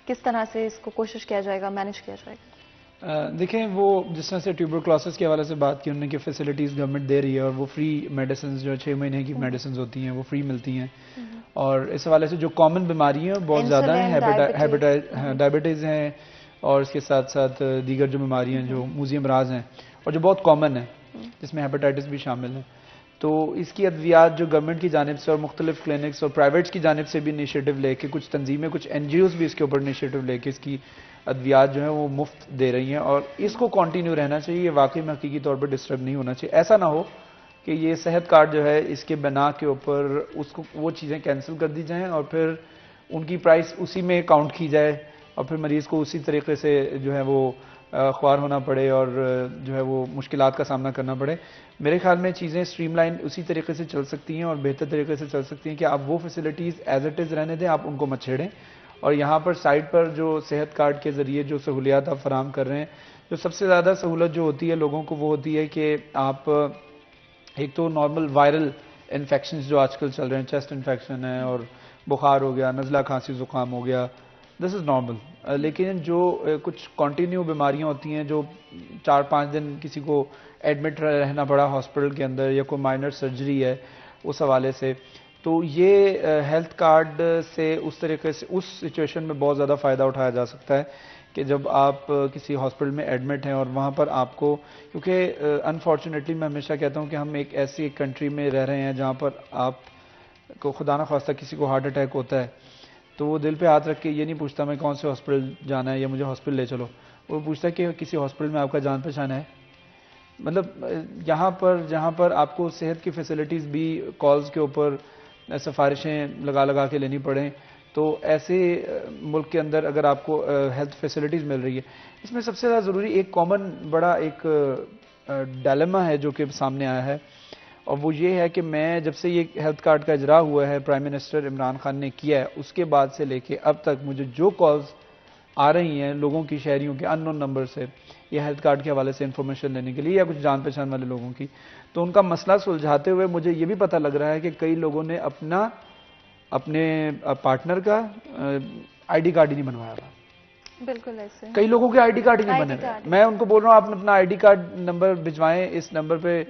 کس طرح سے اس کو کوشش کیا جائے گا, مینیج کیا جائے گا؟ دیکھیں, وہ جس طرح سے ٹیوبر کلاسز کے حوالے سے بات کی انہوں نے کہ فیسلٹیز گورنمنٹ دے رہی ہے, اور وہ فری میڈیسنز جو 6 مہینے کی میڈیسنز ہوتی ہیں وہ فری ملتی ہیں, اور اس حوالے سے جو کامن بیماری ہیں بہت زیادہ ہیں, ڈائبٹیز ہیں, اور اس کے ساتھ ساتھ دیگر جو بیماریاں جو موذی امراض ہیں اور جو بہت کامن ہیں جس میں ہیپاٹائٹس بھی شامل ہیں. تو اس کی ادویات جو گورنمنٹ کی جانب سے اور مختلف کلینکس اور پرائیویٹس کی جانب سے بھی انیشیٹو لے کے, کچھ تنظیمیں کچھ این جی اوز بھی اس کے اوپر انیشیٹو لے کے اس کی ادویات جو ہیں وہ مفت دے رہی ہیں, اور اس کو کنٹینیو رہنا چاہیے. یہ واقعی میں حقیقی طور پر ڈسٹرب نہیں ہونا چاہیے. ایسا نہ ہو کہ یہ صحت کارڈ جو ہے اس کے بنا کے اوپر اس کو وہ چیزیں کینسل کر دی جائیں اور پھر ان کی پرائس اسی میں کاؤنٹ کی جائے, اور پھر مریض کو اسی طریقے سے جو ہے وہ خوار ہونا پڑے اور جو ہے وہ مشکلات کا سامنا کرنا پڑے. میرے خیال میں چیزیں اسٹریم لائن اسی طریقے سے چل سکتی ہیں اور بہتر طریقے سے چل سکتی ہیں کہ آپ وہ فیسلٹیز ایز اٹ از رہنے دیں, آپ ان کو مت چھیڑیں, اور یہاں پر سائٹ پر جو صحت کارڈ کے ذریعے جو سہولیات آپ فراہم کر رہے ہیں, جو سب سے زیادہ سہولت جو ہوتی ہے لوگوں کو وہ ہوتی ہے کہ آپ ایک تو نارمل وائرل انفیکشنز جو آج کل چل رہے ہیں, چیسٹ انفیکشن ہے اور بخار ہو گیا, نزلہ کھانسی زکام ہو گیا, دس از نارمل. لیکن جو کچھ کنٹینیو بیماریاں ہوتی ہیں جو 4-5 دن کسی کو ایڈمٹ رہنا پڑا ہاسپٹل کے اندر, یا کوئی مائنر سرجری ہے اس حوالے سے, تو یہ ہیلتھ کارڈ سے اس طریقے سے اس سچویشن میں بہت زیادہ فائدہ اٹھایا جا سکتا ہے کہ جب آپ کسی ہاسپٹل میں ایڈمٹ ہیں اور وہاں پر آپ کو, کیونکہ انفارچونیٹلی میں ہمیشہ کہتا ہوں کہ ہم ایک ایسی کنٹری میں رہ رہے ہیں جہاں پر آپ کو خدا نہ خواستہ کسی کو ہارٹ اٹیک ہوتا ہے تو وہ دل پہ ہاتھ رکھ کے یہ نہیں پوچھتا میں کون سے ہاسپٹل جانا ہے یا مجھے ہاسپٹل لے چلو, وہ پوچھتا ہے کہ کسی ہاسپٹل میں آپ کا جان پہچان ہے. مطلب یہاں پر جہاں پر آپ کو صحت کی فیسلٹیز بھی کالز کے اوپر سفارشیں لگا کے لینی پڑیں, تو ایسے ملک کے اندر اگر آپ کو ہیلتھ فیسلٹیز مل رہی ہے, اس میں سب سے زیادہ ضروری ایک کامن بڑا ایک ڈائلیما ہے جو کہ سامنے آیا ہے, اور وہ یہ ہے کہ میں جب سے یہ ہیلتھ کارڈ کا اجرا ہوا ہے, پرائم منسٹر عمران خان نے کیا ہے, اس کے بعد سے لے کے اب تک مجھے جو کالز آ رہی ہیں لوگوں کی, شہریوں کے ان نون نمبر سے, یہ ہیلتھ کارڈ کے حوالے سے انفارمیشن لینے کے لیے یا کچھ جان پہچان والے لوگوں کی, تو ان کا مسئلہ سلجھاتے ہوئے مجھے یہ بھی پتہ لگ رہا ہے کہ کئی لوگوں نے اپنے پارٹنر کا آئی ڈی کارڈ ہی نہیں بنوایا تھا. بالکل ایسے کئی لوگوں کے آئی ڈی کارڈ ہی نہیں بنے. میں ان کو بول رہا ہوں آپ اپنا آئی ڈی کارڈ نمبر بھجوائیں اس نمبر پہ,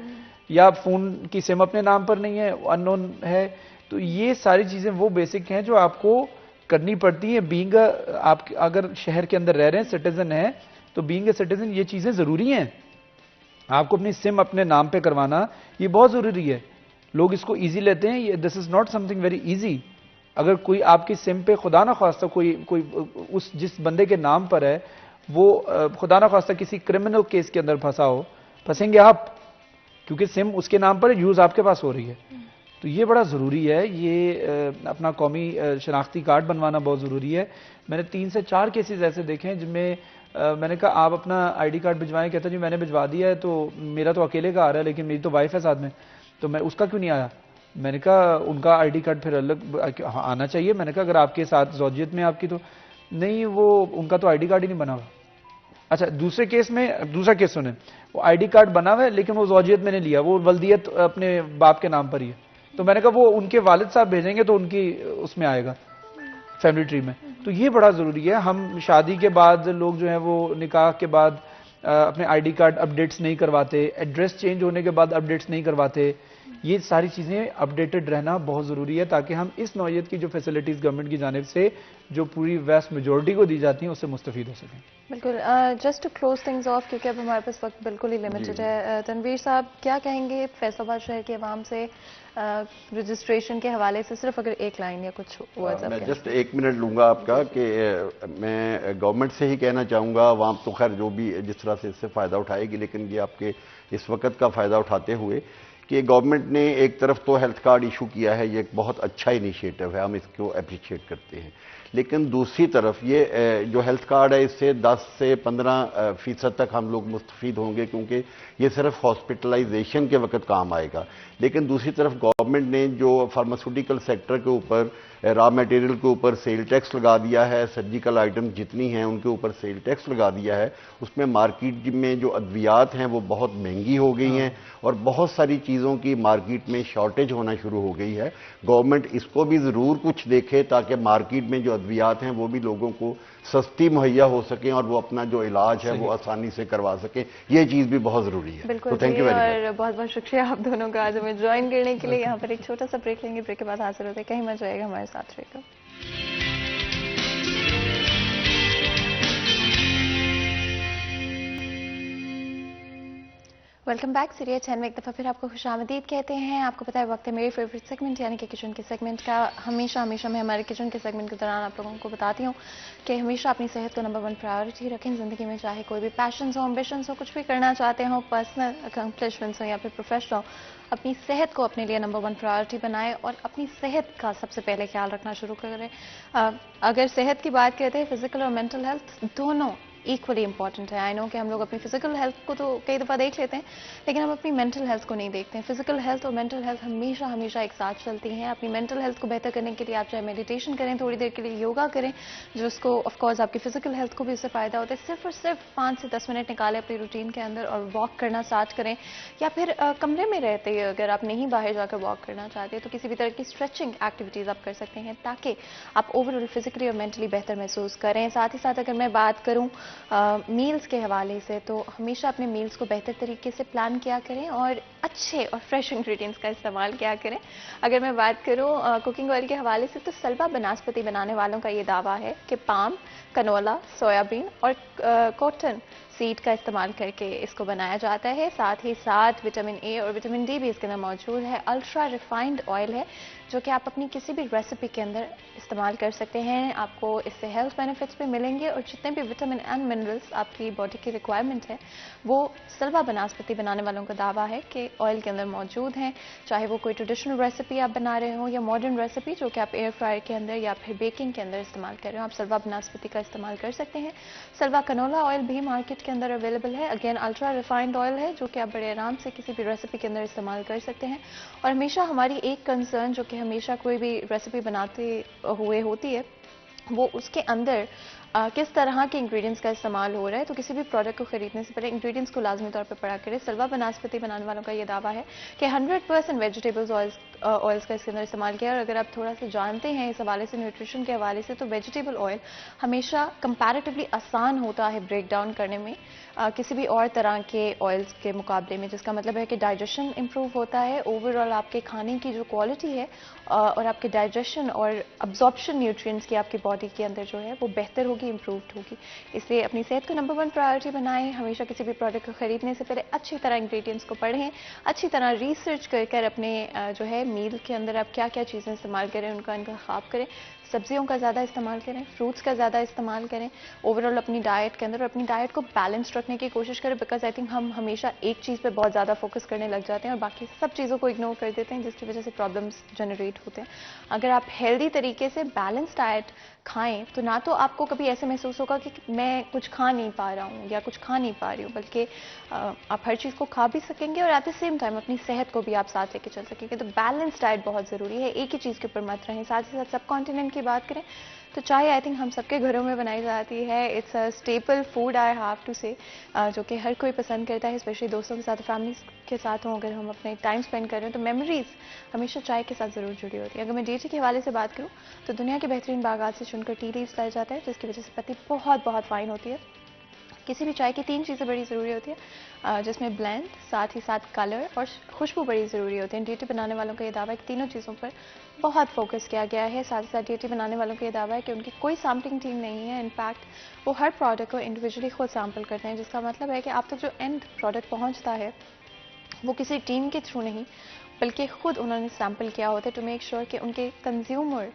یا فون کی سم اپنے نام پر نہیں ہے, ان نون ہے. تو یہ ساری چیزیں وہ بیسک ہیں جو آپ کو کرنی پڑتی ہیں. بینگ آپ اگر شہر کے اندر رہ رہے ہیں, سٹیزن ہیں, تو بینگ اے سٹیزن یہ چیزیں ضروری ہیں. آپ کو اپنی سم اپنے نام پہ کروانا یہ بہت ضروری ہے. لوگ اس کو ایزی لیتے ہیں, this is not something very easy. اگر کوئی آپ کی سم پہ خدا نہ خواستہ کوئی اس جس بندے کے نام پر ہے وہ خدا نہ خواستہ کسی کرمنل کیس کے اندر پھنسیں گے آپ، کیونکہ سم اس کے نام پر یوز آپ کے پاس ہو رہی ہے. تو یہ بڑا ضروری ہے، یہ اپنا قومی شناختی کارڈ بنوانا بہت ضروری ہے. میں نے 3 سے 4 کیسز ایسے دیکھے ہیں جن میں میں نے کہا آپ اپنا آئی ڈی کارڈ بھجوائیں، کہتا جی میں نے بھجوا دیا ہے، تو میرا تو اکیلے کا آ رہا ہے لیکن میری تو وائف ہے ساتھ میں، تو میں اس کا کیوں نہیں آیا؟ میں نے کہا ان کا آئی ڈی کارڈ پھر الگ آنا چاہیے. میں نے کہا اگر آپ کے ساتھ زوجیت میں آپ کی تو نہیں، وہ ان کا تو آئی ڈی کارڈ ہی نہیں بنا ہوا. اچھا دوسرا کیس سنیں، وہ آئی ڈی کارڈ بنا ہوا ہے لیکن وہ زوجیت میں نے لیا، وہ ولدیت اپنے باپ کے نام پر ہی ہے. تو میں نے کہا وہ ان کے والد صاحب بھیجیں گے تو ان کی اس میں آئے گا فیملی ٹری میں. تو یہ بڑا ضروری ہے. ہم شادی کے بعد لوگ جو ہیں وہ نکاح کے بعد اپنے آئی ڈی کارڈ اپڈیٹس نہیں کرواتے، ایڈریس چینج ہونے کے بعد اپڈیٹس نہیں کرواتے. یہ ساری چیزیں اپڈیٹڈ رہنا بہت ضروری ہے تاکہ ہم اس نوعیت کی جو فیسلٹیز گورنمنٹ کی جانب سے جو پوری ویسٹ میجورٹی کو دی جاتی ہیں اس سے مستفید ہو سکیں. بالکل. Just to close things off, کیونکہ اب ہمارے پاس وقت بالکل ہی لمیٹڈ ہے، تنویر صاحب کیا کہیں گے فیصل آباد شہر کے عوام سے رجسٹریشن کے حوالے سے؟ صرف اگر ایک لائن یا کچھ میں جسٹ 1 منٹ لوں گا آپ کا، کہ میں گورنمنٹ سے ہی کہنا چاہوں گا، عوام تو خیر جو بھی جس طرح سے اس سے فائدہ اٹھائے گی، لیکن یہ آپ کے اس وقت کا فائدہ اٹھاتے ہوئے کہ گورنمنٹ نے ایک طرف تو ہیلتھ کارڈ ایشو کیا ہے، یہ ایک بہت اچھا انیشیٹو ہے، ہم اس کو اپریشیٹ کرتے ہیں. لیکن دوسری طرف یہ جو ہیلتھ کارڈ ہے اس سے 10 سے 15% تک ہم لوگ مستفید ہوں گے، کیونکہ یہ صرف ہاسپٹلائزیشن کے وقت کام آئے گا. لیکن دوسری طرف گورنمنٹ نے جو فارماسیوٹیکل سیکٹر کے اوپر را میٹیریل کے اوپر سیل ٹیکس لگا دیا ہے، سرجیکل آئٹم جتنی ہیں ان کے اوپر سیل ٹیکس لگا دیا ہے، اس میں مارکیٹ میں جو ادویات ہیں وہ بہت مہنگی ہو گئی ہیں اور بہت ساری چیزوں کی مارکیٹ میں شارٹیج ہونا شروع ہو گئی ہے. گورنمنٹ اس کو بھی ضرور کچھ دیکھے تاکہ مارکیٹ میں جو ادویات ہیں وہ بھی لوگوں کو سستی مہیا ہو سکیں اور وہ اپنا جو علاج ہے وہ آسانی سے کروا سکیں. یہ چیز بھی بہت ضروری ہے. بالکل. اور بہت بہت شکریہ آپ دونوں کا آج ہمیں جوائن کرنے کے لیے. یہاں پر ایک چھوٹا سا بریک لیں گے، بریک کے بعد حاصل ہوتے ہیں. کہیں مت جائے گا، ہمارے ساتھ رہے گا. Welcome back. سیریز 10 میں ایک دفعہ پھر آپ کو خوش آمدید کہتے ہیں. آپ کو پتا ہے وقت ہے میری فیوریٹ سیگمنٹ یعنی کہ کچن کے سیگمنٹ کا. ہمیشہ میں ہمارے کچن کے سیگمنٹ کے دوران آپ لوگوں کو بتاتی ہوں کہ ہمیشہ اپنی صحت کو نمبر 1 پرائیورٹی رکھیں زندگی میں، چاہے کوئی بھی پیشنز ہو، امبیشنز ہو، کچھ بھی کرنا چاہتے ہوں، پرسنل اکمپلشمنٹس ہوں یا پھر پروفیشنل، اپنی صحت کو اپنے لیے نمبر 1 پرائیورٹی بنائیں اور اپنی صحت کا سب سے پہلے خیال رکھنا شروع کریں. اگر صحت کی بات کرتے ہیں، فزیکل اور مینٹل ہیلتھ دونوں ایکولی امپورٹنٹ ہے. آئی نو کہ ہم لوگ اپنی فزیکل ہیلتھ کو تو کئی دفعہ دیکھ لیتے ہیں لیکن ہم اپنی مینٹل ہیلتھ کو نہیں دیکھتے ہیں. فزیکل ہیلتھ اور مینٹل ہیلتھ ہمیشہ ایک ساتھ چلتی ہیں. اپنی مینٹل ہیلتھ کو بہتر کرنے کے لیے آپ چاہے میڈیٹیشن کریں، تھوڑی دیر کے لیے یوگا کریں، جس کو آف کورس آپ کی فزیکل ہیلتھ کو بھی اس سے فائدہ ہوتا ہے. صرف اور صرف 5 سے 10 منٹ نکالیں اپنی روٹین کے اندر اور واک کرنا اسٹارٹ کریں. یا پھر کمرے میں رہتے ہیں اگر آپ نہیں باہر جا کر واک کرنا چاہتے تو کسی بھی طرح کی اسٹریچنگ ایکٹیویٹیز آپ کر سکتے ہیں تاکہ آپ اوور آل فزیکلی اور مینٹلی بہتر محسوس کریں. ساتھ ہی ساتھ اگر میں بات کروں میلز کے حوالے سے تو ہمیشہ اپنے میلز کو بہتر طریقے سے پلان کیا کریں اور اچھے اور فریش انگریڈینٹس کا استعمال کیا کریں. اگر میں بات کروں کوکنگ آئل کے حوالے سے تو سلوا بناسپتی بنانے والوں کا یہ دعویٰ ہے کہ پام، کنولا، سویا بین اور کاٹن سیڈ کا استعمال کر کے اس کو بنایا جاتا ہے. ساتھ ہی ساتھ وٹامن اے اور وٹامن ڈی بھی اس کے اندر موجود ہے. الٹرا ریفائنڈ آئل ہے جو کہ آپ اپنی کسی بھی ریسیپی کے اندر استعمال کر سکتے ہیں. آپ کو اس سے ہیلتھ بینیفٹس بھی ملیں گے اور جتنے بھی وٹامن اینڈ منرلس آپ کی باڈی کی ریکوائرمنٹ ہے وہ سلوا بناسپتی بنانے والوں کا دعویٰ ہے کہ آئل کے اندر موجود ہیں. چاہے وہ کوئی ٹریڈیشنل ریسیپی آپ بنا رہے ہوں یا ماڈرن ریسیپی جو کہ آپ ایئر فرائر کے اندر یا پھر بیکنگ کے اندر استعمال کر رہے ہوں، آپ سلوا بناسپتی کا استعمال کر سکتے ہیں. سلوا کنولا آئل بھی مارکیٹ کے اندر اویلیبل ہے. اگین الٹرا ریفائنڈ آئل ہے جو کہ آپ بڑے آرام سے کسی بھی ریسیپی کے اندر استعمال کر سکتے ہیں. اور ہمیشہ ہماری ایک کنسرن جو کہ ہمیشہ کوئی بھی ریسیپی بناتے ہوئے ہوتی ہے وہ اس کے اندر کس طرح کے انگریڈینٹس کا استعمال ہو رہا ہے. تو کسی بھی پروڈکٹ کو خریدنے سے پہلے انگریڈینٹس کو لازمی طور پہ پڑھا کریں. سلوا بناسپتی بنانے والوں کا یہ دعویٰ ہے کہ 100% ویجیٹیبلز آئلس کا اس کے اندر استعمال کیا. اور اگر آپ تھوڑا سا جانتے ہیں اس حوالے سے نیوٹریشن کے حوالے سے تو ویجیٹیبل آئل ہمیشہ کمپیریٹیولی آسان ہوتا ہے بریک ڈاؤن کرنے میں کسی بھی اور طرح کے آئلس کے مقابلے میں، جس کا مطلب ہے کہ ڈائجیشن امپروو ہوتا ہے. اوور آل آپ کے کھانے کی جو کوالٹی ہے اور آپ کے ڈائجیشن اور ابزارپشن نیوٹرینٹس کی آپ کی باڈی کے اندر جو ہے وہ بہتر ہوگی. ہوگی, امپرووڈ ہوگی. اس لیے اپنی صحت کو نمبر 1 پرائرٹی بنائیں. ہمیشہ کسی بھی پروڈکٹ کو خریدنے سے پہلے اچھی طرح انگریڈینٹس کو پڑھیں, اچھی طرح ریسرچ کر اپنے جو ہے میل کے اندر آپ کیا کیا چیزیں استعمال کریں ان کا انتخاب کریں. سبزیوں کا زیادہ استعمال کریں, فروٹس کا زیادہ استعمال کریں اوور آل اپنی ڈائٹ کے اندر, اور اپنی ڈائٹ کو بیلنسڈ رکھنے کی کوشش کریں. بیکاز آئی تھنک ہم ہمیشہ ایک چیز پہ بہت زیادہ فوکس کرنے لگ جاتے ہیں اور باقی سب چیزوں کو اگنور کر دیتے ہیں, جس کی وجہ سے پرابلمس جنریٹ ہوتے ہیں. اگر آپ ہیلدی طریقے سے بیلنس ڈائٹ کھائیں تو نہ تو آپ کو کبھی ایسے محسوس ہوگا کہ میں کچھ کھا نہیں پا رہا ہوں یا کچھ کھا نہیں پا رہی ہوں, بلکہ آپ ہر چیز کو کھا بھی سکیں گے اور ایٹ دا سیم ٹائم اپنی صحت کو بھی آپ ساتھ لے کے چل سکیں گے. تو بیلنس ڈائٹ بہت ضروری ہے, ایک ہی چیز کے اوپر مت رہیں. ساتھ ہی ساتھ سب کانٹیننٹ کی بات کریں تو چائے آئی تھنک ہم سب کے گھروں میں بنائی جاتی ہے. It's a staple food I have to say, جو کہ ہر کوئی پسند کرتا ہے, اسپیشلی دوستوں کے ساتھ, فیملیز کے ساتھ ہوں. اگر ہم اپنے ٹائم اسپینڈ کر رہے ہیں تو میموریز ہمیشہ چائے کے ساتھ ضرور جڑی ہوتی ہے. اگر میں ڈیٹی کے حوالے سے بات کروں تو دنیا کے بہترین باغات سے چن کر ٹی لیوز لایا جاتا ہے, جس کی وجہ سے پتی بہت بہت فائن ہوتی ہے. کسی بھی چائے کی 3 چیزیں بڑی ضروری ہوتی ہیں, جس میں بلینڈ, ساتھ ہی ساتھ کلر اور خوشبو بڑی ضروری ہوتی ہے. ڈیٹی بنانے والوں کا یہ دعویٰ ہے کہ تینوں چیزوں پر بہت فوکس کیا گیا ہے. ساتھ ہی ساتھ ڈیٹی بنانے والوں کا یہ دعویٰ ہے کہ ان کی کوئی سیمپلنگ ٹیم نہیں ہے. انفیکٹ وہ ہر پروڈکٹ کو انڈیویجولی خود سیمپل کرتے ہیں, جس کا مطلب ہے کہ آپ تک جو اینڈ پروڈکٹ پہنچتا ہے وہ کسی ٹیم کے تھرو نہیں, بلکہ خود انہوں نے سیمپل کیا ہوتا ہے ٹو میک شیور کہ ان کے کنزیومر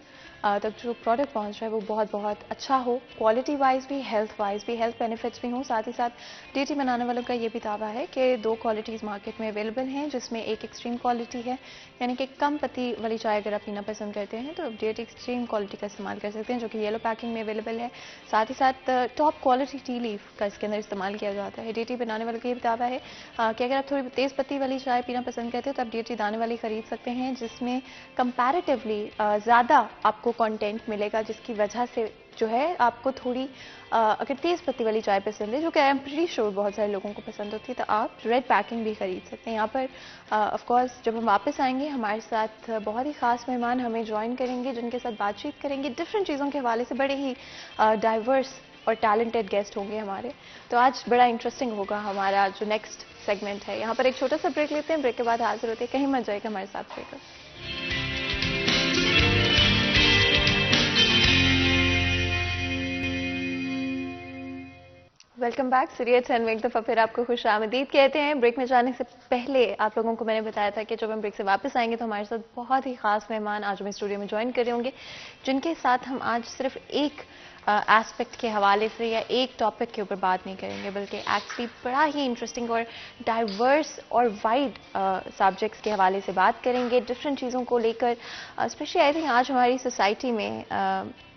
تک جو پروڈکٹ پہنچ رہا ہے وہ بہت بہت اچھا ہو, کوالٹی وائز بھی, ہیلتھ وائز بھی, ہیلتھ بینیفٹس بھی ہوں. ساتھ ہی ساتھ ڈیٹی بنانے والوں کا یہ بھی دعویٰ ہے کہ 2 کوالٹیز مارکیٹ میں اویلیبل ہیں, جس میں ایک ایکسٹریم کوالٹی ہے, یعنی کہ کم پتی والی چائے اگر آپ پینا پسند کرتے ہیں تو ڈیٹی ایکسٹریم کوالٹی کا استعمال کر سکتے ہیں, جو کہ یلو پیکنگ میں اویلیبل ہے. ساتھ ہی ساتھ ٹاپ کوالٹی ٹی لیف کا اس کے اندر استعمال کیا جاتا ہے. ڈیٹی بنانے والوں کا یہ بھی دعویٰ ہے کہ اگر آپ تھوڑی تیز پتی والی چائے پینا پسند کرتے ہیں تو آپ ڈیٹی دانے والی خرید سکتے ہیں, جس میں کمپیریٹیولی زیادہ آپ کو کانٹینٹ ملے گا, جس کی وجہ سے جو ہے آپ کو تھوڑی اگر تیز پتی والی چائے پسند ہے, جو کہ آئی ایم پریٹی شیور بہت سارے لوگوں کو پسند ہوتی ہے, تو آپ ریڈ پیکنگ بھی خرید سکتے ہیں. یہاں پر آف کورس جب ہم واپس آئیں گے ہمارے ساتھ بہت ہی خاص مہمان ہمیں جوائن کریں گے, جن کے ساتھ بات چیت کریں گے ڈفرینٹ چیزوں کے حوالے سے. بڑے ہی ڈائیورس اور ٹیلنٹڈ گیسٹ ہوں گے ہمارے, تو آج بڑا انٹرسٹنگ ہوگا ہمارا جو نیکسٹ سیگمنٹ ہے. یہاں پر ایک چھوٹا سا بریک لیتے ہیں, بریک کے بعد حاضر ہوتے ہیں. کہیں مت جائے گا, ہمارے ساتھ رہے گا. Welcome back. سیریت اینڈ ایک دفعہ پھر آپ کو خوش آمدید کہتے ہیں. بریک میں جانے سے پہلے آپ لوگوں کو میں نے بتایا تھا کہ جب ہم بریک سے واپس آئیں گے تو ہمارے ساتھ بہت ہی خاص مہمان آج ہمیں اسٹوڈیو میں جوائن کر رہے ہوں گے, جن کے ساتھ ہم آج صرف ایک ایسپیکٹ کے حوالے سے یا ایک ٹاپک کے اوپر بات نہیں کریں گے, بلکہ ایکچولی بڑا ہی انٹرسٹنگ اور ڈائیورس اور وائڈ سبجیکٹس کے حوالے سے بات کریں گے, ڈفرینٹ چیزوں کو لے کر. اسپیشلی آئی تھنک آج ہماری سوسائٹی میں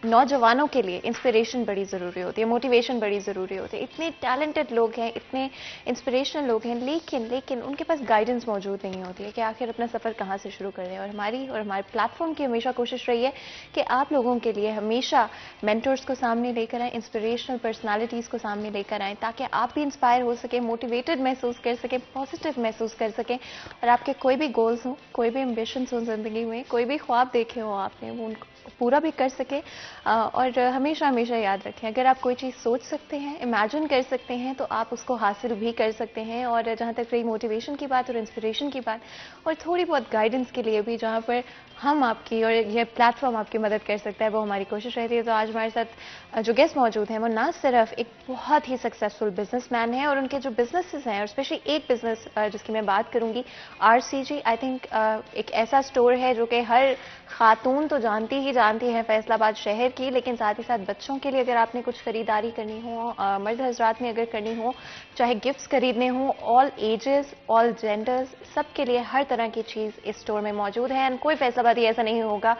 نوجوانوں کے لیے انسپریشن بڑی ضروری ہوتی ہے, موٹیویشن بڑی ضروری ہوتی ہے. اتنے ٹیلنٹڈ لوگ ہیں, اتنے انسپریشنل لوگ ہیں, لیکن ان کے پاس گائیڈنس موجود نہیں ہوتی ہے کہ آخر اپنا سفر کہاں سے شروع کریں. اور ہمارے پلیٹ فارم کی ہمیشہ کوشش رہی ہے کہ آپ لوگوں کے لیے ہمیشہ مینٹورس کو سامنے لے کر آئیں, انسپریشنل پرسنالٹیز کو سامنے لے کر آئیں, تاکہ آپ بھی انسپائر ہو سکیں, موٹیویٹڈ محسوس کر سکیں, پازیٹیو محسوس کر سکیں, اور آپ کے کوئی بھی گولز ہوں, کوئی بھی ایمبیشنز ہوں زندگی میں, کوئی بھی خواب دیکھے ہوں آپ نے, وہ ان کو پورا بھی کر سکے. اور ہمیشہ یاد رکھیں, اگر آپ کوئی چیز سوچ سکتے ہیں, امیجن کر سکتے ہیں, تو آپ اس کو حاصل بھی کر سکتے ہیں. اور جہاں تک رہی موٹیویشن کی بات اور انسپریشن کی بات, اور تھوڑی بہت گائیڈنس کے لیے بھی جہاں پر ہم آپ کی اور یہ پلیٹ فارم آپ کی مدد کر سکتا ہے, وہ ہماری کوشش رہتی ہے. تو آج ہمارے ساتھ جو گیسٹ موجود ہیں وہ نہ صرف ایک بہت ہی سکسیزفل بزنس مین ہیں, اور ان کے جو بزنسز ہیں, اور اسپیشلی ایک بزنس جس کی میں بات کروں گی, RCG, آئی تھنک ایک ایسا اسٹور ہے جو کہ ہر خاتون تو جانتی ہے فیصل آباد شہر کی, لیکن ساتھ ہی ساتھ بچوں کے لیے اگر آپ نے کچھ خریداری کرنی ہو, مرد حضرات نے اگر کرنی ہو, چاہے گفٹس خریدنے ہوں, آل ایجز, آل جینڈرز, سب کے لیے ہر طرح کی چیز اس اسٹور میں موجود ہے. اینڈ کوئی فیصل آبادی ایسا نہیں ہوگا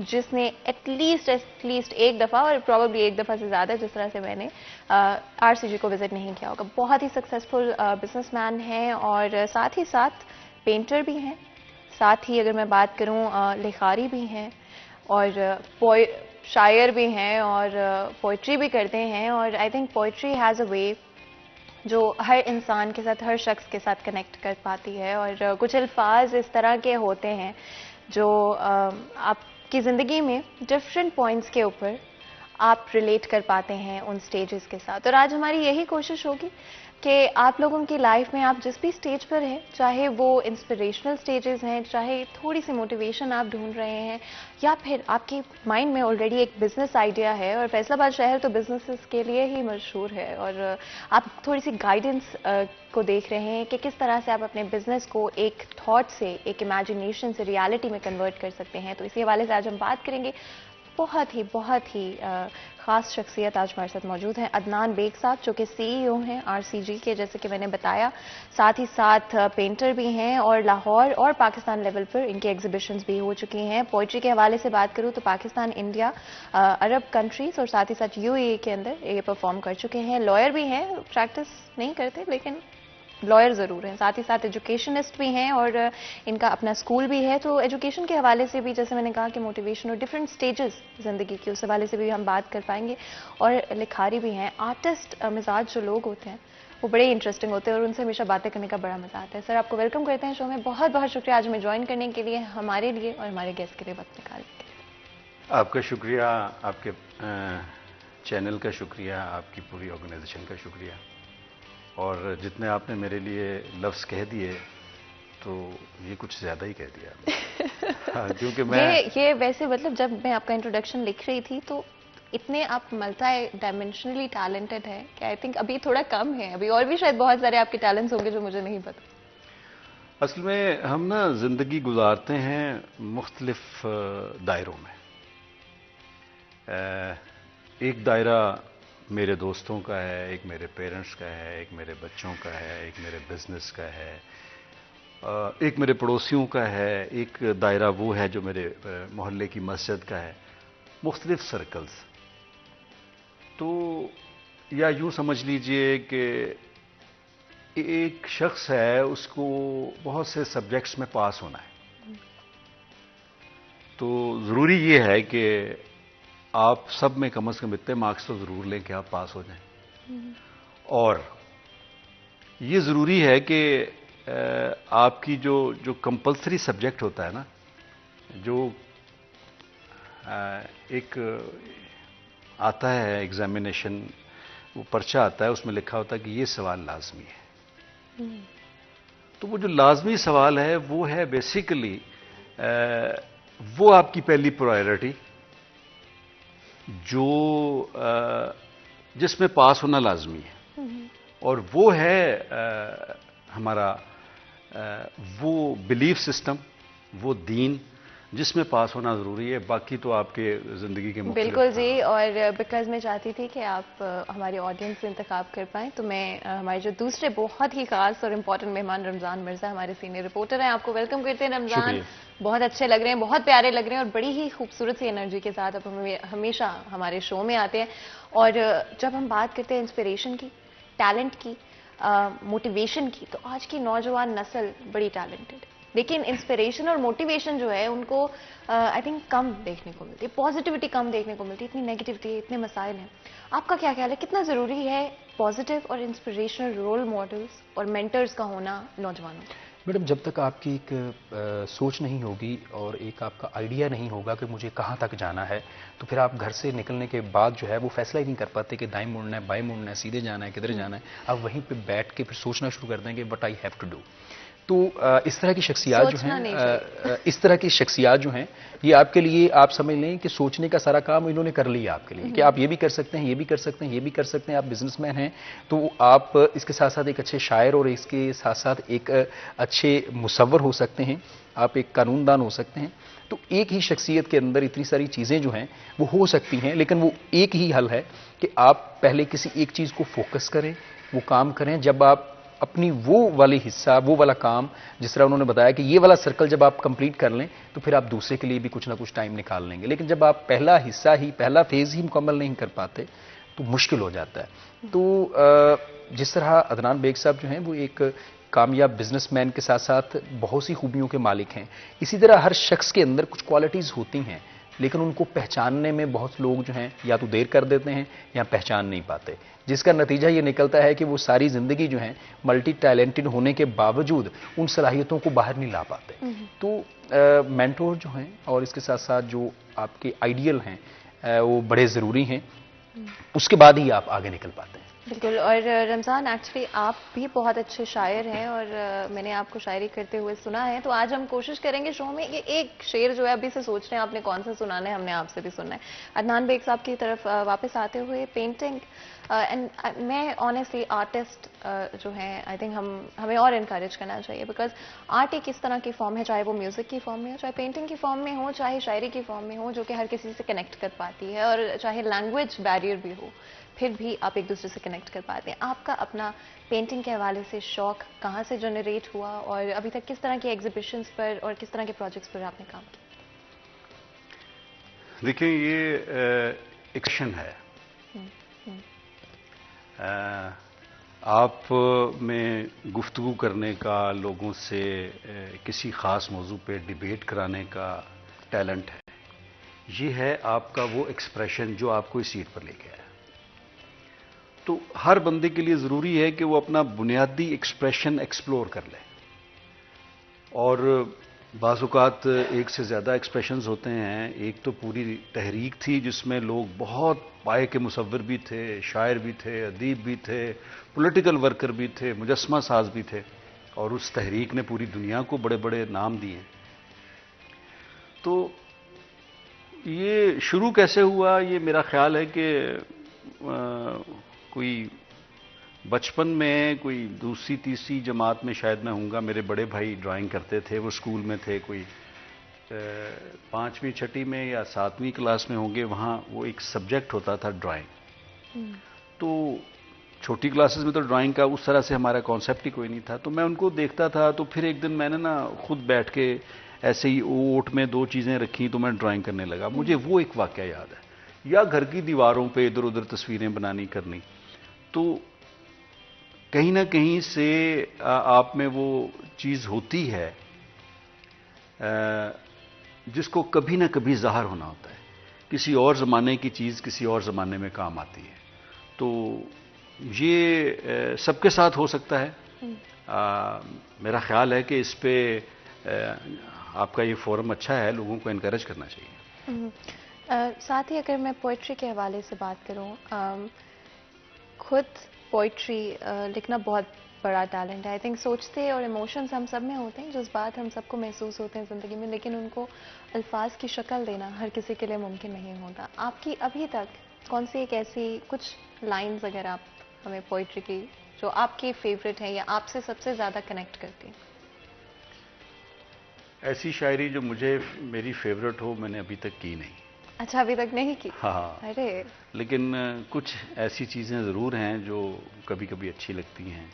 جس نے ایٹ لیسٹ ایک دفعہ, اور پروبیبلی ایک دفعہ سے زیادہ, جس طرح سے میں نے RCG کو وزٹ نہیں کیا ہوگا. بہت ہی سکسیزفل بزنس مین ہیں, اور ساتھ ہی ساتھ پینٹر بھی ہیں, ساتھ ہی اگر میں بات کروں لکھاری بھی ہیں, اور شاعر بھی ہیں, اور پوئٹری بھی کرتے ہیں. اور I think poetry has a way جو ہر انسان کے ساتھ, ہر شخص کے ساتھ کنیکٹ کر پاتی ہے, اور کچھ الفاظ اس طرح کے ہوتے ہیں جو آپ کی زندگی میں ڈفرینٹ پوائنٹس کے اوپر آپ ریلیٹ کر پاتے ہیں ان سٹیجز کے ساتھ. اور آج ہماری یہی کوشش ہوگی کہ آپ لوگوں کی لائف میں آپ جس بھی سٹیج پر ہیں, چاہے وہ انسپریشنل سٹیجز ہیں, چاہے تھوڑی سی موٹیویشن آپ ڈھونڈ رہے ہیں, یا پھر آپ کے مائنڈ میں آلریڈی ایک بزنس آئیڈیا ہے, اور فیصل آباد شہر تو بزنسز کے لیے ہی مشہور ہے, اور آپ تھوڑی سی گائیڈنس کو دیکھ رہے ہیں کہ کس طرح سے آپ اپنے بزنس کو ایک تھاٹ سے, ایک امیجنیشن سے ریالٹی میں کنورٹ کر سکتے ہیں. تو اسی حوالے سے آج ہم بات کریں گے. بہت ہی خاص شخصیت آج ہمارے ساتھ موجود ہیں, عدنان بیگ صاحب, جو کہ CEO ہیں RCG کے, جیسے کہ میں نے بتایا. ساتھ ہی ساتھ پینٹر بھی ہیں, اور لاہور اور پاکستان لیول پر ان کی ایگزیبیشنز بھی ہو چکی ہیں. پوئٹری کے حوالے سے بات کروں تو پاکستان, انڈیا, عرب کنٹریز اور ساتھ ہی ساتھ UAE کے اندر یہ پرفارم کر چکے ہیں. لائر بھی ہیں, پریکٹس نہیں کرتے لیکن لائر ضرور ہیں. ساتھ ہی ساتھ ایجوکیشنسٹ بھی ہیں, اور ان کا اپنا اسکول بھی ہے. تو ایجوکیشن کے حوالے سے بھی, جیسے میں نے کہا کہ موٹیویشن اور ڈفرینٹ سٹیجز زندگی کی, اس حوالے سے بھی ہم بات کر پائیں گے. اور لکھاری بھی ہیں. آرٹسٹ مزاج جو لوگ ہوتے ہیں وہ بڑے انٹرسٹنگ ہوتے ہیں, اور ان سے ہمیشہ باتیں کرنے کا بڑا مزہ آتا ہے. سر, آپ کو ویلکم کرتے ہیں شو میں. بہت بہت شکریہ آج ہمیں جوائن کرنے کے لیے, ہمارے لیے اور ہمارے گیسٹ کے لیے وقت نکالنے کے لیے. آپ کا شکریہ, آپ کے چینل کا شکریہ, آپ کی پوری آرگنائزیشن کا شکریہ. اور جتنے آپ نے میرے لیے لفظ کہہ دیے تو یہ کچھ زیادہ ہی کہہ دیا, کیونکہ میں یہ ویسے مطلب جب میں آپ کا انٹروڈکشن لکھ رہی تھی تو اتنے آپ ملٹی ڈائمینشنلی ٹیلنٹڈ ہیں کہ آئی تھنک ابھی تھوڑا کم ہے, ابھی اور بھی شاید بہت سارے آپ کے ٹیلنٹس ہوں گے جو مجھے نہیں پتا. اصل میں ہم نا زندگی گزارتے ہیں مختلف دائروں میں. ایک دائرہ میرے دوستوں کا ہے, ایک میرے پیرنٹس کا ہے, ایک میرے بچوں کا ہے, ایک میرے بزنس کا ہے, ایک میرے پڑوسیوں کا ہے, ایک دائرہ وہ ہے جو میرے محلے کی مسجد کا ہے. مختلف سرکلز. تو یا یوں سمجھ لیجئے کہ ایک شخص ہے, اس کو بہت سے سبجیکٹس میں پاس ہونا ہے. تو ضروری یہ ہے کہ آپ سب میں کم از کم اتنے مارکس تو ضرور لیں کہ آپ پاس ہو جائیں. اور یہ ضروری ہے کہ آپ کی جو کمپلسری سبجیکٹ ہوتا ہے نا, جو ایک آتا ہے ایگزامینیشن, وہ پرچہ آتا ہے, اس میں لکھا ہوتا ہے کہ یہ سوال لازمی ہے. تو وہ جو لازمی سوال ہے وہ ہے بیسیکلی وہ آپ کی پہلی پرائیورٹی, جو جس میں پاس ہونا لازمی ہے. اور وہ ہے ہمارا وہ بلیف سسٹم, وہ دین جس میں پاس ہونا ضروری ہے. باقی تو آپ کے زندگی کے مختلف. بالکل جی, اور بیکاز میں چاہتی تھی کہ آپ ہماری آڈینس سے انتخاب کر پائیں, تو میں ہمارے جو دوسرے بہت ہی خاص اور امپورٹنٹ مہمان رمضان مرزا, ہمارے سینئر رپورٹر ہیں, آپ کو ویلکم کرتے ہیں. رمضان, بہت اچھے لگ رہے ہیں, بہت پیارے لگ رہے ہیں, اور بڑی ہی خوبصورت سی انرجی کے ساتھ آپ ہمیشہ ہمارے شو میں آتے ہیں. اور جب ہم بات کرتے ہیں انسپریشن کی, ٹیلنٹ کی, موٹیویشن کی, تو آج کی نوجوان نسل بڑی ٹیلنٹڈ, لیکن انسپریشن اور موٹیویشن جو ہے ان کو آئی تھنک کم دیکھنے کو ملتی ہے, پازیٹیوٹی کم دیکھنے کو ملتی ہے, اتنی نیگیٹیوٹی, اتنے مسائل ہیں. آپ کا کیا خیال ہے, کتنا ضروری ہے پازیٹیو اور انسپریشنل رول ماڈلز اور مینٹرز کا ہونا نوجوانوں کو؟ میڈم, جب تک آپ کی ایک سوچ نہیں ہوگی اور ایک آپ کا آئیڈیا نہیں ہوگا کہ مجھے کہاں تک جانا ہے, تو پھر آپ گھر سے نکلنے کے بعد جو ہے وہ فیصلہ ہی نہیں کر پاتے کہ دائیں مڑنا ہے, بائیں مڑنا ہے, سیدھے جانا ہے, کدھر جانا ہے. آپ وہیں پہ بیٹھ کے پھر سوچنا شروع کر دیں کہ what I have to do. تو اس طرح کی شخصیات جو ہیں, یہ آپ کے لیے, آپ سمجھ لیں کہ سوچنے کا سارا کام انہوں نے کر لیا آپ کے لیے, کہ آپ یہ بھی کر سکتے ہیں, یہ بھی کر سکتے ہیں, یہ بھی کر سکتے ہیں. آپ بزنس مین ہیں تو آپ اس کے ساتھ ساتھ ایک اچھے شاعر اور اس کے ساتھ ساتھ ایک اچھے مصور ہو سکتے ہیں, آپ ایک قانون دان ہو سکتے ہیں. تو ایک ہی شخصیت کے اندر اتنی ساری چیزیں جو ہیں وہ ہو سکتی ہیں, لیکن وہ ایک ہی حل ہے کہ آپ پہلے کسی ایک چیز کو فوکس کریں, وہ کام کریں. جب آپ اپنی وہ والی حصہ, وہ والا کام, جس طرح انہوں نے بتایا کہ یہ والا سرکل جب آپ کمپلیٹ کر لیں تو پھر آپ دوسرے کے لیے بھی کچھ نہ کچھ ٹائم نکال لیں گے. لیکن جب آپ پہلا حصہ ہی, پہلا فیز ہی مکمل نہیں کر پاتے تو مشکل ہو جاتا ہے. تو جس طرح عدنان بیگ صاحب جو ہیں وہ ایک کامیاب بزنس مین کے ساتھ ساتھ بہت سی خوبیوں کے مالک ہیں, اسی طرح ہر شخص کے اندر کچھ کوالٹیز ہوتی ہیں, لیکن ان کو پہچاننے میں بہت لوگ جو ہیں یا تو دیر کر دیتے ہیں یا پہچان نہیں پاتے, جس کا نتیجہ یہ نکلتا ہے کہ وہ ساری زندگی جو ہیں ملٹی ٹیلنٹڈ ہونے کے باوجود ان صلاحیتوں کو باہر نہیں لا پاتے. تو مینٹور جو ہیں اور اس کے ساتھ ساتھ جو آپ کے آئیڈیل ہیں وہ بڑے ضروری ہیں, اس کے بعد ہی آپ آگے نکل پاتے ہیں. بالکل. اور رمضان ایکچولی آپ بھی بہت اچھے شاعر ہیں اور میں نے آپ کو شاعری کرتے ہوئے سنا ہے, تو آج ہم کوشش کریں گے شو میں یہ ایک شعر جو ہے ابھی سے سوچ رہے ہیں آپ نے کون سا سنانا ہے, ہم نے آپ سے بھی سننا ہے. عدنان بیگ صاحب کی طرف واپس آتے ہوئے, پینٹنگ میں آنیسٹلی آرٹسٹ جو ہیں آئی تھنک ہمیں اور انکریج کرنا چاہیے, بیکاز آرٹ ایک اس طرح کی فارم ہے, چاہے وہ میوزک کی فارم میں ہو, چاہے پینٹنگ کی فارم میں ہو, چاہے شاعری کی فارم میں ہو, جو کہ ہر کسی سے کنیکٹ کر پاتی ہے, اور چاہے لینگویج بیریئر بھی ہو پھر بھی آپ ایک دوسرے سے کنیکٹ کر پاتے ہیں. آپ کا اپنا پینٹنگ کے حوالے سے شوق کہاں سے جنریٹ ہوا, اور ابھی تک کس طرح کے ایگزیبیشنز پر اور کس طرح کے پروجیکٹس پر آپ نے کام کیا؟ دیکھیں, یہ ایکشن ہے. آپ میں گفتگو کرنے کا, لوگوں سے کسی خاص موضوع پہ ڈیبیٹ کرانے کا ٹیلنٹ ہے. یہ ہے آپ کا وہ ایکسپریشن جو آپ کو اس سیٹ پر لے کے آیا. تو ہر بندے کے لیے ضروری ہے کہ وہ اپنا بنیادی ایکسپریشن ایکسپلور کر لے, اور بعض اوقات ایک سے زیادہ ایکسپریشنز ہوتے ہیں. ایک تو پوری تحریک تھی جس میں لوگ بہت پائے کے مصور بھی تھے, شاعر بھی تھے, ادیب بھی تھے, پولیٹیکل ورکر بھی تھے, مجسمہ ساز بھی تھے, اور اس تحریک نے پوری دنیا کو بڑے بڑے نام دیے. تو یہ شروع کیسے ہوا, یہ میرا خیال ہے کہ کوئی بچپن میں, کوئی دوسری تیسری جماعت میں شاید میں ہوں گا, میرے بڑے بھائی ڈرائنگ کرتے تھے, وہ اسکول میں تھے, کوئی 5ویں 6ٹھی میں یا 7ویں کلاس میں ہوں گے, وہاں وہ ایک سبجیکٹ ہوتا تھا ڈرائنگ. تو چھوٹی کلاسز میں تو ڈرائنگ کا اس طرح سے ہمارا کانسیپٹ ہی کوئی نہیں تھا, تو میں ان کو دیکھتا تھا. تو پھر ایک دن میں نے خود بیٹھ کے ایسے ہی اوٹ میں 2 چیزیں رکھی تو میں ڈرائنگ کرنے لگا. مجھے وہ ایک واقعہ یاد ہے, یا گھر کی دیواروں پہ ادھر ادھر تصویریں بنانی کرنی. تو کہیں نہ کہیں سے آپ میں وہ چیز ہوتی ہے جس کو کبھی نہ کبھی ظاہر ہونا ہوتا ہے. کسی اور زمانے کی چیز کسی اور زمانے میں کام آتی ہے. تو یہ سب کے ساتھ ہو سکتا ہے. میرا خیال ہے کہ اس پہ آپ کا یہ فورم اچھا ہے, لوگوں کو انکریج کرنا چاہیے. ساتھ ہی اگر میں پوئٹری کے حوالے سے بات کروں, خود پوئٹری لکھنا بہت بڑا ٹیلنٹ ہے. آئی تھنک سوچتے اور ایموشنز ہم سب میں ہوتے ہیں, جذبات ہم سب کو محسوس ہوتے ہیں زندگی میں, لیکن ان کو الفاظ کی شکل دینا ہر کسی کے لیے ممکن نہیں ہوتا. آپ کی ابھی تک کون سی ایک ایسی کچھ لائنز اگر آپ ہمیں پوئٹری کی جو آپ کی فیوریٹ ہے یا آپ سے سب سے زیادہ کنیکٹ کرتی ہیں؟ ایسی شاعری جو مجھے میری فیوریٹ ہو میں نے ابھی تک کی نہیں. اچھا, ابھی تک نہیں کی؟ ہاں. ارے لیکن کچھ ایسی چیزیں ضرور ہیں جو کبھی کبھی اچھی لگتی ہیں,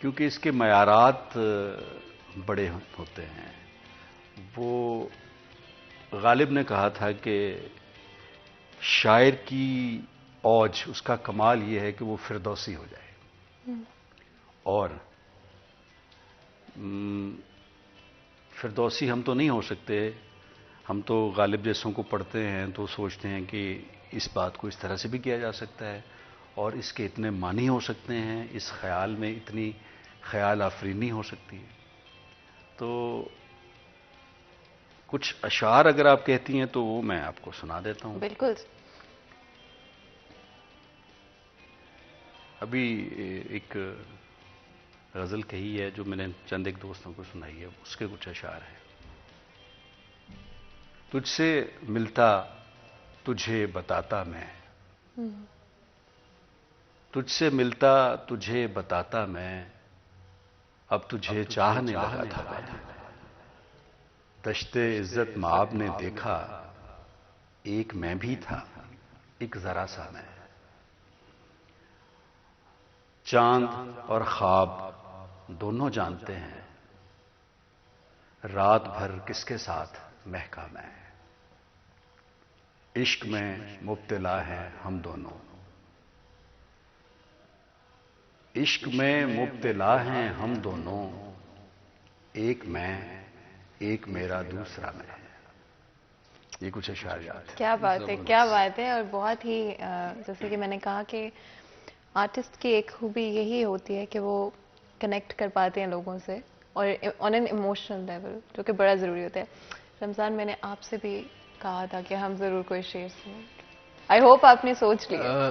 کیونکہ اس کے معیارات بڑے ہوتے ہیں. وہ غالب نے کہا تھا کہ شاعر کی اوج, اس کا کمال یہ ہے کہ وہ فردوسی ہو جائے. اور فردوسی ہم تو نہیں ہو سکتے. ہم تو غالب جیسوں کو پڑھتے ہیں تو سوچتے ہیں کہ اس بات کو اس طرح سے بھی کیا جا سکتا ہے, اور اس کے اتنے معنی ہو سکتے ہیں, اس خیال میں اتنی خیال آفرینی ہو سکتی ہے. تو کچھ اشعار اگر آپ کہتی ہیں تو وہ میں آپ کو سنا دیتا ہوں. بالکل. ابھی ایک غزل کہی ہے جو میں نے چند ایک دوستوں کو سنائی ہے, اس کے کچھ اشعار ہیں. تجھ سے ملتا تجھے بتاتا میں, تجھ سے ملتا تجھے بتاتا میں, اب تجھے چاہنے لگا تھا میں. دشتے عزت مآب نے دیکھا ایک میں بھی تھا ایک ذرا سا میں. چاند اور خواب دونوں جانتے ہیں رات بھر کس کے ساتھ مہکا میں. عشق میں مبتلا ہیں ہم دونوں, عشق میں مبتلا ہیں ہم دونوں, ایک میں ایک میرا دوسرا میں. یہ کچھ اشعار یاد ہے. کیا بات ہے, کیا بات ہے. اور بہت ہی جیسے کہ میں نے کہا کہ آرٹسٹ کی ایک خوبی یہی ہوتی ہے کہ وہ کنیکٹ کر پاتے ہیں لوگوں سے, اور آن این ایموشنل لیول, جو کہ بڑا ضروری ہوتا ہے. رمضان, میں نے آپ سے بھی کہا تھا کہ ہم ضرور کوئی شعر سنیں. آئی ہوپ آپ نے سوچ لیا.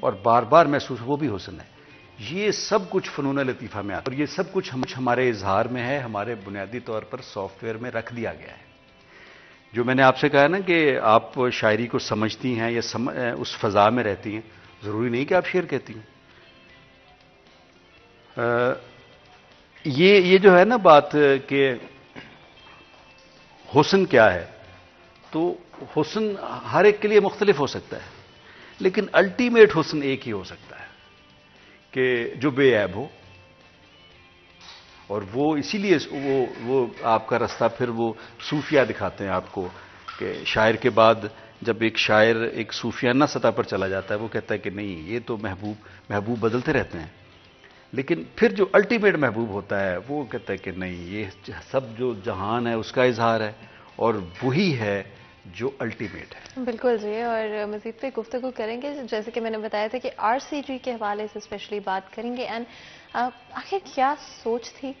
اور بار بار محسوس وہ بھی حسن ہے. یہ سب کچھ فنون لطیفہ میں آتا ہے اور یہ سب کچھ ہمارے اظہار میں ہے, ہمارے بنیادی طور پر سافٹ ویئر میں رکھ دیا گیا ہے. جو میں نے آپ سے کہا نا کہ آپ شاعری کو سمجھتی ہیں یا اس فضا میں رہتی ہیں, ضروری نہیں کہ آپ شعر کہتی ہیں. یہ جو ہے نا بات کہ حسن کیا ہے, تو حسن ہر ایک کے لیے مختلف ہو سکتا ہے, لیکن الٹیمیٹ حسن ایک ہی ہو سکتا ہے کہ جو بے عیب ہو. اور وہ اسی لیے وہ آپ کا رستہ پھر وہ صوفیہ دکھاتے ہیں آپ کو, کہ شاعر کے بعد جب ایک شاعر ایک صوفیانہ سطح پر چلا جاتا ہے, وہ کہتا ہے کہ نہیں یہ تو محبوب بدلتے رہتے ہیں, لیکن پھر جو الٹیمیٹ محبوب ہوتا ہے وہ کہتا ہے کہ نہیں یہ سب جو جہان ہے اس کا اظہار ہے, اور وہی ہے جو الٹیمیٹ ہے. بالکل جی, اور مزید پہ گفتگو کریں گے. جیسے کہ میں نے بتایا تھا کہ RCG کے حوالے سے اسپیشلی بات کریں گے. اینڈ آخر کیا سوچ تھی,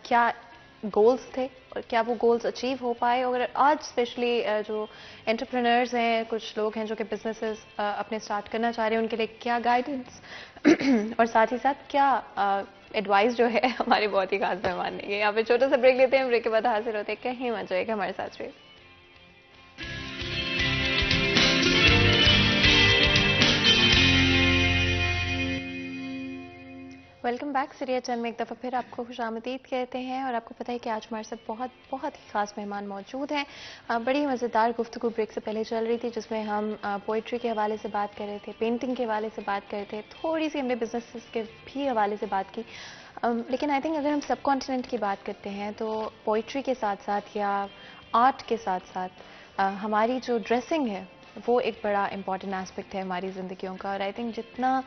کیا گولز تھے, اور کیا وہ گولز اچیو ہو پائے, اور آج اسپیشلی جو انٹرپرینرز ہیں, کچھ لوگ ہیں جو کہ بزنسز اپنے اسٹارٹ کرنا چاہ رہے ہیں, ان کے لیے کیا گائیڈنس اور ساتھ ہی ساتھ کیا ایڈوائز جو ہے ہمارے بہت ہی خاص مہمان نے. یہاں پہ چھوٹا سا بریک لیتے ہیں, بریک کے بعد حاضر ہوتے ہیں. کہیں مت جائے گا, ہمارے ساتھ رہیے. Welcome back. سیریا چند میں ایک دفعہ پھر آپ کو خوش آمدید کہتے ہیں, اور آپ کو پتہ ہے کہ آج ہمارے ساتھ بہت ہی خاص مہمان موجود ہیں. بڑی مزیدار گفتگو بریک سے پہلے چل رہی تھی, جس میں ہم پوئٹری کے حوالے سے بات کر رہے تھے, پینٹنگ کے حوالے سے بات کر رہے تھے, تھوڑی سی ہم نے بزنس کے بھی حوالے سے بات کی. لیکن آئی تھنک اگر ہم سب کانٹیننٹ کی بات کرتے ہیں تو پوئٹری کے ساتھ ساتھ یا آرٹ کے ساتھ ساتھ ہماری جو ڈریسنگ ہے وہ ایک بڑا امپورٹنٹ ایسپیکٹ ہے ہماری زندگیوں کا. اور آئی تھنک جتنا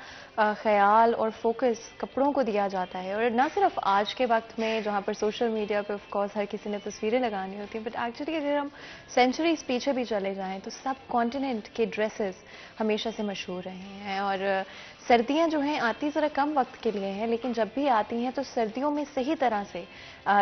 خیال اور فوکس کپڑوں کو دیا جاتا ہے, اور نہ صرف آج کے وقت میں جہاں پر سوشل میڈیا پہ آف کورس ہر کسی نے تصویریں لگانی ہوتی ہیں, بٹ ایکچولی اگر ہم سینچریز پیچھے بھی چلے جائیں تو سب کانٹیننٹ کے ڈریسز ہمیشہ سے مشہور رہے ہیں. اور سردیاں جو ہیں آتی ذرا کم وقت کے لیے ہیں, لیکن جب بھی آتی ہیں تو سردیوں میں صحیح طرح سے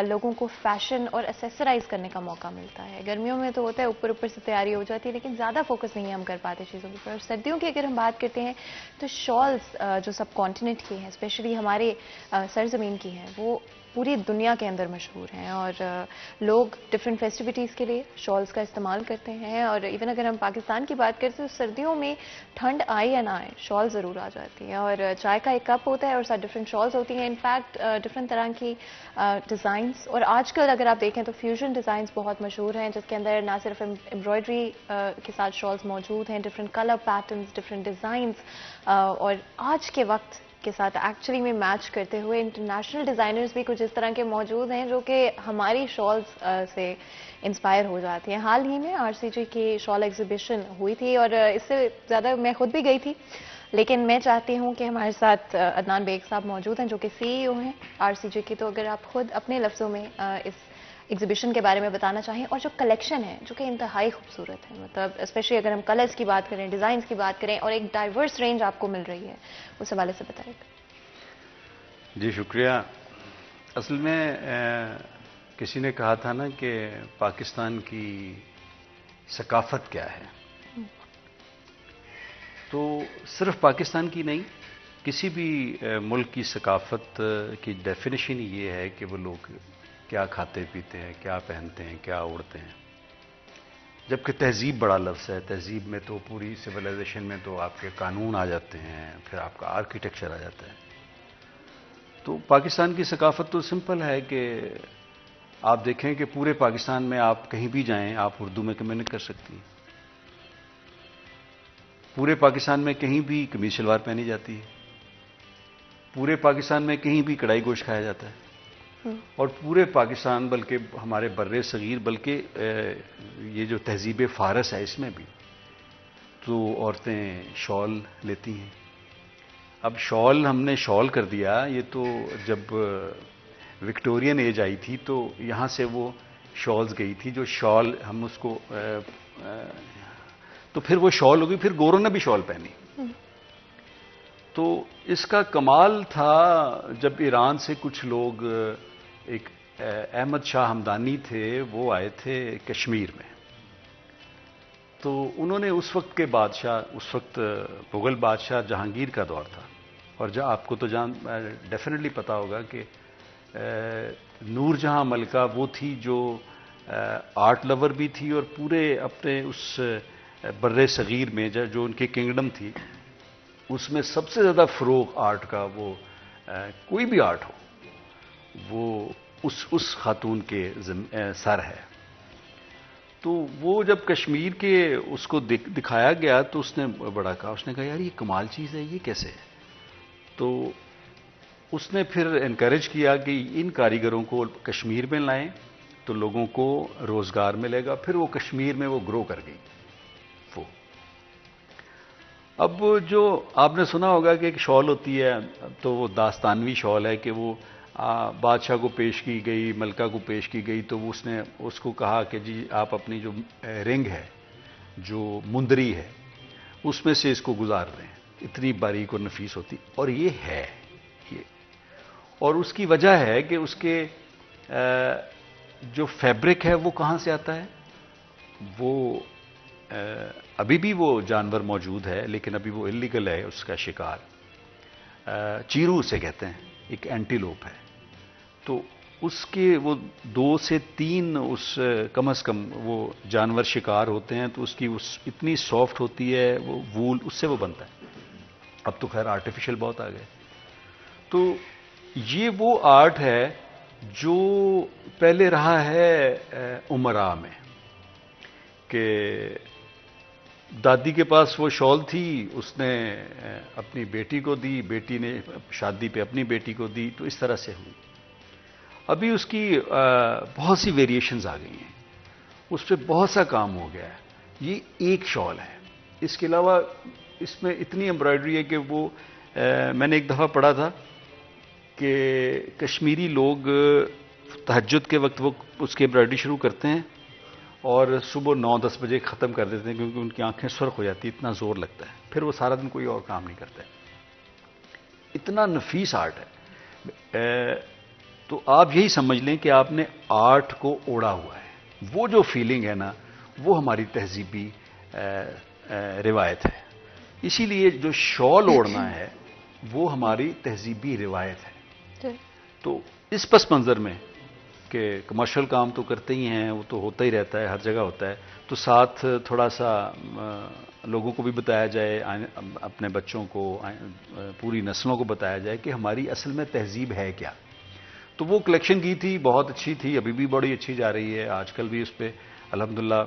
لوگوں کو فیشن اور اسیسرائز کرنے کا موقع ملتا ہے. گرمیوں میں تو ہوتا ہے اوپر سے تیاری ہو جاتی ہے, لیکن زیادہ فوکس نہیں ہم کر پاتے چیزوں کے اوپر. اور سردیوں کی اگر ہم بات کرتے ہیں تو شالز جو سب کانٹیننٹ کی ہیں, اسپیشلی ہمارے سرزمین کی ہیں, وہ پوری دنیا کے اندر مشہور ہیں. اور لوگ ڈفرینٹ فیسٹیوٹیز کے لیے شالز کا استعمال کرتے ہیں. اور ایون اگر ہم پاکستان کی بات کرتے ہیں تو سردیوں میں ٹھنڈ آئی یا نہ آئے شال ضرور آ جاتی ہے. اور چائے کا ایک کپ ہوتا ہے اور ساتھ ڈفرینٹ شالز ہوتی ہیں. انفیکٹ ڈفرینٹ طرح کی ڈیزائنس, اور آج کل اگر آپ دیکھیں تو فیوژن ڈیزائنس بہت مشہور ہیں, جس کے اندر نہ صرف امبرائڈری کے ساتھ شالز موجود ہیں, different colour patterns, different designs, اور آج کے وقت کے ساتھ ایکچولی میں میچ کرتے ہوئے انٹرنیشنل ڈیزائنرز بھی کچھ اس طرح کے موجود ہیں جو کہ ہماری شالز سے انسپائر ہو جاتی ہیں. حال ہی میں RCG کی شال ایگزیبیشن ہوئی تھی, اور اس سے زیادہ میں خود بھی گئی تھی, لیکن میں چاہتی ہوں کہ ہمارے ساتھ عدنان بیگ صاحب موجود ہیں جو کہ CEO ہیں RCG کی. تو اگر آپ خود اپنے لفظوں میں اس ایگزیبیشن کے بارے میں بتانا چاہیں, اور جو کلیکشن ہے جو کہ انتہائی خوبصورت ہے, مطلب اسپیشلی اگر ہم کلرز کی بات کریں, ڈیزائنز کی بات کریں, اور ایک ڈائیورس رینج آپ کو مل رہی ہے, اس حوالے سے بتائیں. جی شکریہ. اصل میں کسی نے کہا تھا نا کہ پاکستان کی ثقافت کیا ہے, تو صرف پاکستان کی نہیں, کسی بھی ملک کی ثقافت کی ڈیفینیشن یہ ہے کہ وہ لوگ کیا کھاتے پیتے ہیں, کیا پہنتے ہیں, کیا اوڑھتے ہیں. جبکہ تہذیب بڑا لفظ ہے. تہذیب میں تو پوری سویلائزیشن میں تو آپ کے قانون آ جاتے ہیں, پھر آپ کا آرکیٹیکچر آ جاتا ہے. تو پاکستان کی ثقافت تو سمپل ہے کہ آپ دیکھیں کہ پورے پاکستان میں آپ کہیں بھی جائیں آپ اردو میں کمیونیکیٹ کر سکتی ہیں. پورے پاکستان میں کہیں بھی قمیض شلوار پہنی جاتی ہے. پورے پاکستان میں کہیں بھی کڑھائی گوشت کھایا جاتا ہے. اور پورے پاکستان بلکہ ہمارے بر صغیر, بلکہ یہ جو تہذیب فارس ہے اس میں بھی تو عورتیں شال لیتی ہیں. اب شال ہم نے شال کر دیا, یہ تو جب وکٹورین ایج آئی تھی تو یہاں سے وہ شالز گئی تھی, جو شال ہم اس کو تو پھر وہ شال ہوگی, پھر گوروں نے بھی شال پہنی. تو اس کا کمال تھا جب ایران سے کچھ لوگ, ایک احمد شاہ ہمدانی تھے, وہ آئے تھے کشمیر میں. تو انہوں نے اس وقت کے بادشاہ، اس وقت مغل بادشاہ جہانگیر کا دور تھا، اور آپ کو تو ڈیفینیٹلی پتا ہوگا کہ نور جہاں ملکہ وہ تھی جو آرٹ لور بھی تھی، اور پورے اپنے اس بر صغیر میں جو ان کی کنگڈم تھی اس میں سب سے زیادہ فروغ آرٹ کا، وہ کوئی بھی آرٹ ہو وہ اس خاتون کے سر ہے. تو وہ جب کشمیر کے اس کو دکھایا گیا تو اس نے بڑا کہا، اس نے کہا یار یہ کمال چیز ہے، یہ کیسے ہے؟ تو اس نے پھر انکریج کیا کہ ان کاریگروں کو کشمیر میں لائیں تو لوگوں کو روزگار ملے گا. پھر وہ کشمیر میں وہ گرو کر گئی. اب جو آپ نے سنا ہوگا کہ ایک شال ہوتی ہے، تو وہ داستانوی شال ہے کہ وہ بادشاہ کو پیش کی گئی، ملکہ کو پیش کی گئی، تو اس نے اس کو کہا کہ جی آپ اپنی جو رنگ ہے، جو مندری ہے، اس میں سے اس کو گزار دیں. اتنی باریک اور نفیس ہوتی، اور یہ ہے یہ. اور اس کی وجہ ہے کہ اس کے جو فیبرک ہے وہ کہاں سے آتا ہے. وہ ابھی بھی وہ جانور موجود ہے، لیکن ابھی وہ اللیگل ہے اس کا شکار. چیرو اسے کہتے ہیں، ایک اینٹیلوپ ہے. تو اس کے وہ 2 سے 3 اس کم از کم وہ جانور شکار ہوتے ہیں، تو اس کی اتنی سافٹ ہوتی ہے وہ وول، اس سے وہ بنتا ہے. اب تو خیر آرٹیفیشل بہت آ گئے. تو یہ وہ آرٹ ہے جو پہلے رہا ہے امراء میں، کہ دادی کے پاس وہ شال تھی، اس نے اپنی بیٹی کو دی، بیٹی نے شادی پہ اپنی بیٹی کو دی، تو اس طرح سے ہوئی. ابھی اس کی بہت سی ویریشنز آ گئی ہیں، اس پہ بہت سا کام ہو گیا ہے. یہ ایک شال ہے. اس کے علاوہ اس میں اتنی امبرائڈری ہے کہ وہ میں نے ایک دفعہ پڑھا تھا کہ کشمیری لوگ تہجد کے وقت وہ اس کی امبرائڈری شروع کرتے ہیں اور صبح 9-10 بجے ختم کر دیتے ہیں، کیونکہ ان کی آنکھیں سرخ ہو جاتی، اتنا زور لگتا ہے. پھر وہ سارا دن کوئی اور کام نہیں کرتے. اتنا نفیس آرٹ ہے. تو آپ یہی سمجھ لیں کہ آپ نے آرٹ کو اوڑا ہوا ہے. وہ جو فیلنگ ہے نا، وہ ہماری تہذیبی روایت ہے. اسی لیے جو شال اوڑھنا ہے وہ ہماری تہذیبی روایت ہے. تو اس پس منظر میں کہ کمرشل کام تو کرتے ہی ہیں، وہ تو ہوتا ہی رہتا ہے، ہر جگہ ہوتا ہے، تو ساتھ تھوڑا سا لوگوں کو بھی بتایا جائے، اپنے بچوں کو، پوری نسلوں کو بتایا جائے کہ ہماری اصل میں تہذیب ہے کیا. تو وہ کلیکشن کی تھی، بہت اچھی تھی، ابھی بھی بڑی اچھی جا رہی ہے. آج کل بھی اس پہ الحمدللہ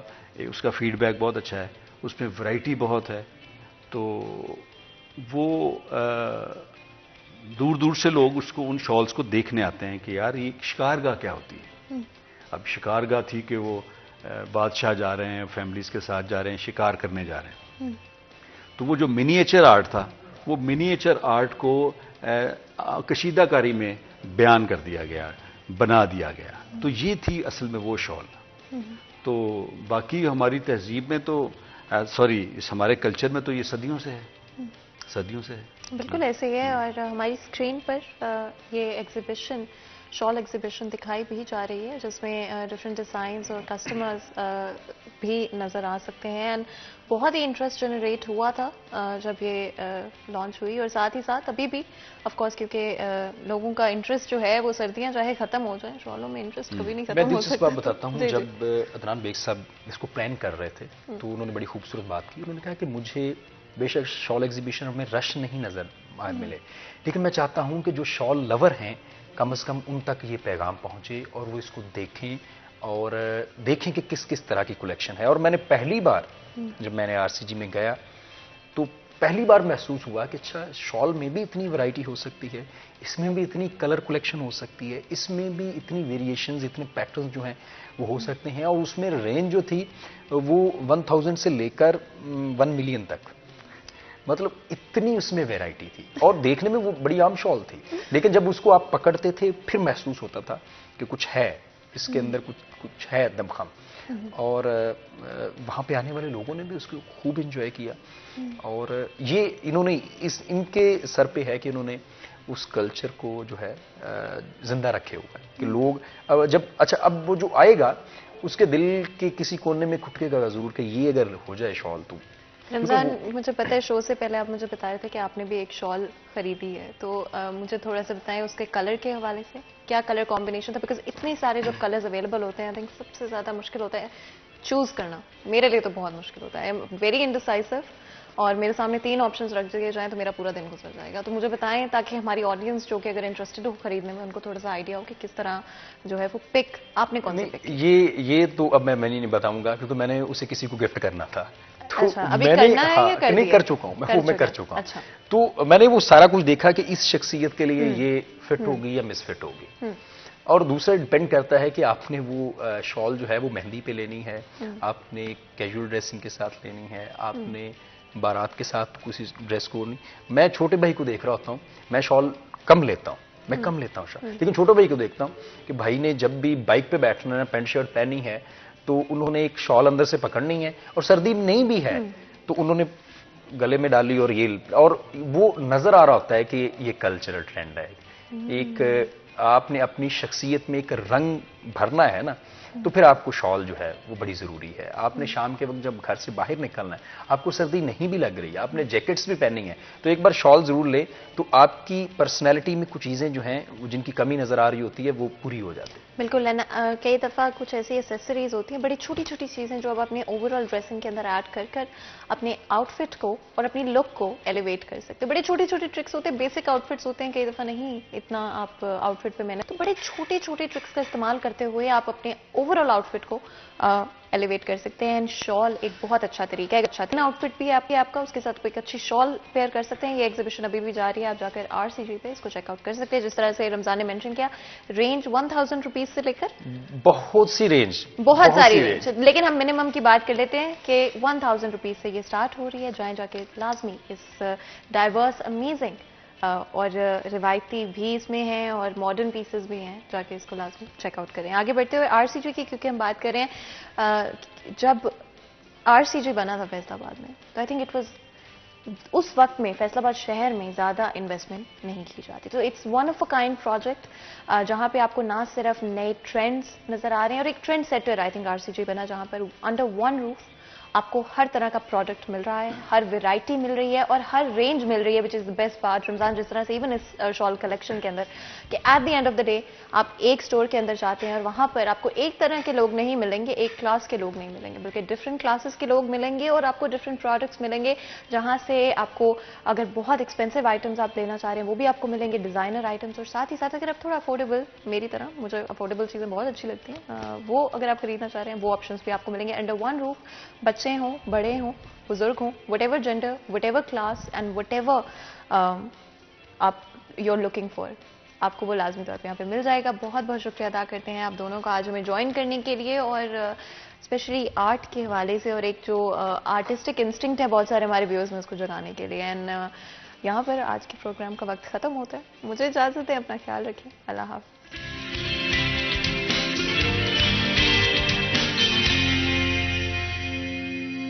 اس کا فیڈ بیک بہت اچھا ہے. اس میں ورائٹی بہت ہے. تو وہ دور دور سے لوگ اس کو، ان شالز کو دیکھنے آتے ہیں کہ یار یہ شکارگاہ کیا ہوتی ہے. اب شکارگاہ تھی کہ وہ بادشاہ جا رہے ہیں، فیملیز کے ساتھ جا رہے ہیں، شکار کرنے جا رہے ہیں. تو وہ جو منیچر آرٹ تھا، وہ منیچر آرٹ کو کشیدہ کاری میں بیان کر دیا گیا، بنا دیا گیا. تو یہ تھی اصل میں وہ شال. تو باقی ہماری تہذیب میں تو ہمارے کلچر میں تو یہ صدیوں سے ہے، صدیوں سے ہے. بالکل ایسے ہی ہے. اور ہماری اسکرین پر یہ ایگزیبیشن، شال ایگزیبیشن دکھائی بھی جا رہی ہے، جس میں ڈفرینٹ ڈیزائنز اور کسٹمرز بھی نظر آ سکتے ہیں. اینڈ بہت ہی انٹرسٹ جنریٹ ہوا تھا جب یہ لانچ ہوئی، اور ساتھ ہی ساتھ ابھی بھی آف کورس کیونکہ لوگوں کا انٹرسٹ جو ہے وہ سردیاں چاہے ختم ہو جائیں، شالوں میں انٹرسٹ کبھی نہیں ختم ہو سکتا. میں دلچسپ بات بتاتا ہوں. جب عدنان بیگ صاحب اس کو پلان کر رہے تھے تو انہوں نے بڑی خوبصورت بات کی. انہوں نے کہا کہ مجھے بے شک شال ایگزیبیشن میں رش نہیں نظر ملے، لیکن میں چاہتا ہوں کہ جو شال لور ہیں کم از کم ان تک یہ پیغام پہنچے اور وہ اس کو دیکھیں اور دیکھیں کہ کس کس طرح کی کلیکشن ہے. اور میں نے پہلی بار جب میں نے RCG میں گیا تو پہلی بار محسوس ہوا کہ اچھا شال میں بھی اتنی ورائٹی ہو سکتی ہے، اس میں بھی اتنی کلر کلیکشن ہو سکتی ہے، اس میں بھی اتنی ویریشنز، اتنے پیٹرنز جو ہیں وہ ہو سکتے ہیں. اور اس میں رینج جو تھی وہ 1000 سے لے کر 1 ملین تک، مطلب اتنی اس میں ویرائٹی تھی. اور دیکھنے میں وہ بڑی عام شال تھی، لیکن جب اس کو آپ پکڑتے تھے پھر محسوس ہوتا تھا کہ کچھ ہے اس کے اندر، کچھ ہے دمخم. اور وہاں پہ آنے والے لوگوں نے بھی اس کو خوب انجوائے کیا. اور یہ انہوں نے ان کے سر پہ ہے کہ انہوں نے اس کلچر کو جو ہے زندہ رکھے ہوا ہے کہ لوگ جب اب وہ جو آئے گا اس کے دل کے کسی کونے میں کھٹکے گا ضرور کہ یہ اگر ہو جائے شال تو. رمضان مجھے پتہ ہے شو سے پہلے آپ مجھے بتا رہے تھے کہ آپ نے بھی ایک شال خریدی ہے, تو مجھے تھوڑا سا بتائیں اس کے کلر کے حوالے سے کیا کلر کمبینیشن تھا, بیکاز اتنے سارے جو کلرز اویلیبل ہوتے ہیں آئی تھنک سب سے زیادہ مشکل ہوتا ہے چوز کرنا, میرے لیے تو بہت مشکل ہوتا ہے, ویری انڈیسائسو, اور میرے سامنے 3 آپشنز رکھ دیے جائیں تو میرا پورا دن گزر جائے گا. تو مجھے بتائیں تاکہ ہماری آڈینس جو کہ اگر انٹرسٹڈ ہو خریدنے میں ان کو تھوڑا سا آئیڈیا ہو کہ کس طرح جو ہے وہ پک آپ نے کون سی پک. یہ تو اب میں نہیں بتاؤں گا کیونکہ میں نے اسے کسی کو گفٹ کرنا تھا. اچھا, ابھی کرنا ہے یا کر دیا؟ نہیں, کر چکا ہوں میں کر چکا ہوں. تو میں نے وہ سارا کچھ دیکھا کہ اس شخصیت کے لیے یہ فٹ ہوگی یا مس فٹ ہوگی, اور دوسرا ڈپینڈ کرتا ہے کہ آپ نے وہ شال جو ہے وہ مہندی پہ لینی ہے, آپ نے کیجول ڈریسنگ کے ساتھ لینی ہے, آپ نے بارات کے ساتھ کسی ڈریس کو نہیں. میں چھوٹے بھائی کو دیکھ رہا ہوتا ہوں, میں شال کم لیتا ہوں شال, لیکن چھوٹے بھائی کو دیکھتا ہوں کہ بھائی نے جب بھی بائک پہ بیٹھنا ہے, پینٹ شرٹ پہنی ہے, تو انہوں نے ایک شال اندر سے پکڑنی ہے, اور سردی نہیں بھی ہے تو انہوں نے گلے میں ڈالی, اور وہ نظر آ رہا ہوتا ہے کہ یہ کلچرل ٹرینڈ ہے. ایک آپ نے اپنی شخصیت میں ایک رنگ بھرنا ہے نا, تو پھر آپ کو شال جو ہے وہ بڑی ضروری ہے. آپ نے شام کے وقت جب گھر سے باہر نکلنا ہے, آپ کو سردی نہیں بھی لگ رہی ہے, آپ نے جیکٹس بھی پہنی ہیں, تو ایک بار شال ضرور لے, تو آپ کی پرسنالٹی میں کچھ چیزیں جو ہیں جن کی کمی نظر آ رہی ہوتی ہے وہ پوری ہو جاتی ہے. بالکل, کئی دفعہ کچھ ایسی ایسیسریز ہوتی ہیں, بڑی چھوٹی چھوٹی چیزیں جو آپ اپنے اوور آل ڈریسنگ کے اندر ایڈ کر کر اپنے آؤٹ فٹ کو اور اپنی لک کو ایلیویٹ کر سکتے ہیں. بڑے چھوٹی چھوٹی ٹرکس ہوتے ہیں, بیسک آؤٹ فٹس ہوتے ہیں, کئی دفعہ نہیں اتنا آپ آؤٹ فٹ پہ محنت, تو بڑے چھوٹے چھوٹے ٹرکس کا استعمال کرتے ہوئے آپ اپنے اوور آل آؤٹ فٹ کو ایلیویٹ کر سکتے ہیں. اینڈ شال ایک بہت اچھا طریقہ ہے, اچھا آؤٹ فٹ بھی ہے آپ کا, اس کے ساتھ کوئی ایک اچھی شال پیئر کر سکتے ہیں. یہ ایگزیبیشن ابھی بھی جاری ہے, آپ جا کر RCG پہ اس کو چیک آؤٹ کر سکتے ہیں. جس طرح سے رمضان نے مینشن کیا, رینج 1000 روپیز سے لے کر بہت سی رینج, بہت ساری رینج, لیکن ہم منیمم کی بات کر لیتے ہیں کہ 1000 روپیز سے یہ سٹارٹ ہو رہی ہے. جائیں جا کے لازمی اس ڈائیورس امیزنگ اور روایتی بھی اس میں ہیں اور ماڈرن پیسز بھی ہیں, جا کے اس کو لازمی چیک آؤٹ کریں. آگے بڑھتے ہوئے RCG کی کیونکہ ہم بات کر رہے ہیں, جب RCG بنا تھا فیصل آباد میں تو آئی تھنک اٹ واز اس وقت میں فیصل آباد شہر میں زیادہ انویسٹمنٹ نہیں کی جاتی. تو it's one of a kind project جہاں پہ آپ کو نہ صرف نئے ٹرینڈز نظر آ رہے ہیں, اور ایک trendsetter I think RCG بنا جہاں پر انڈر ون روف آپ کو ہر طرح کا پروڈکٹ مل رہا ہے, ہر ویرائٹی مل رہی ہے اور ہر رینج مل رہی ہے, وچ از دا بیسٹ پارٹ. رمضان جس طرح سے ایون اس شال کلیکشن کے اندر کہ at the end of the day آپ ایک اسٹور کے اندر جاتے ہیں اور وہاں پر آپ کو ایک طرح کے لوگ نہیں ملیں گے, ایک کلاس کے لوگ نہیں ملیں گے, بلکہ ڈفرینٹ کلاسز کے لوگ ملیں گے, اور آپ کو ڈفرینٹ پروڈکٹس ملیں گے, جہاں سے آپ کو اگر بہت ایکسپینسو آئٹمس آپ لینا چاہ رہے ہیں وہ بھی آپ کو ملیں گے, ڈیزائنر آئٹمس, اور ساتھ ہی ساتھ اگر آپ تھوڑا افورڈیبل, میری طرح مجھے افورڈیبل چیزیں بہت اچھی لگتی ہیں, وہ اگر آپ خریدنا چاہ رہے ہیں وہ آپشنس بھی آپ کو ملیں گے انڈر ون روف. بچے ہوں, بڑے ہوں, بزرگ ہوں, what ever gender, what ever class and what ever آپ یو آر لکنگ فار, آپ کو وہ لازمی طور پہ یہاں پہ مل جائے گا. بہت بہت شکریہ ادا کرتے ہیں آپ دونوں کا آج ہمیں جوائن کرنے کے لیے, اور اسپیشلی آرٹ کے حوالے سے, اور ایک جو آرٹسٹک انسٹنکٹ ہے بہت سارے ہمارے ویورز میں اس کو جگانے کے لیے. اینڈ یہاں پر آج کے پروگرام کا وقت ختم ہوتا ہے, مجھے اجازت ہے, اپنا خیال رکھیں, اللہ حافظ.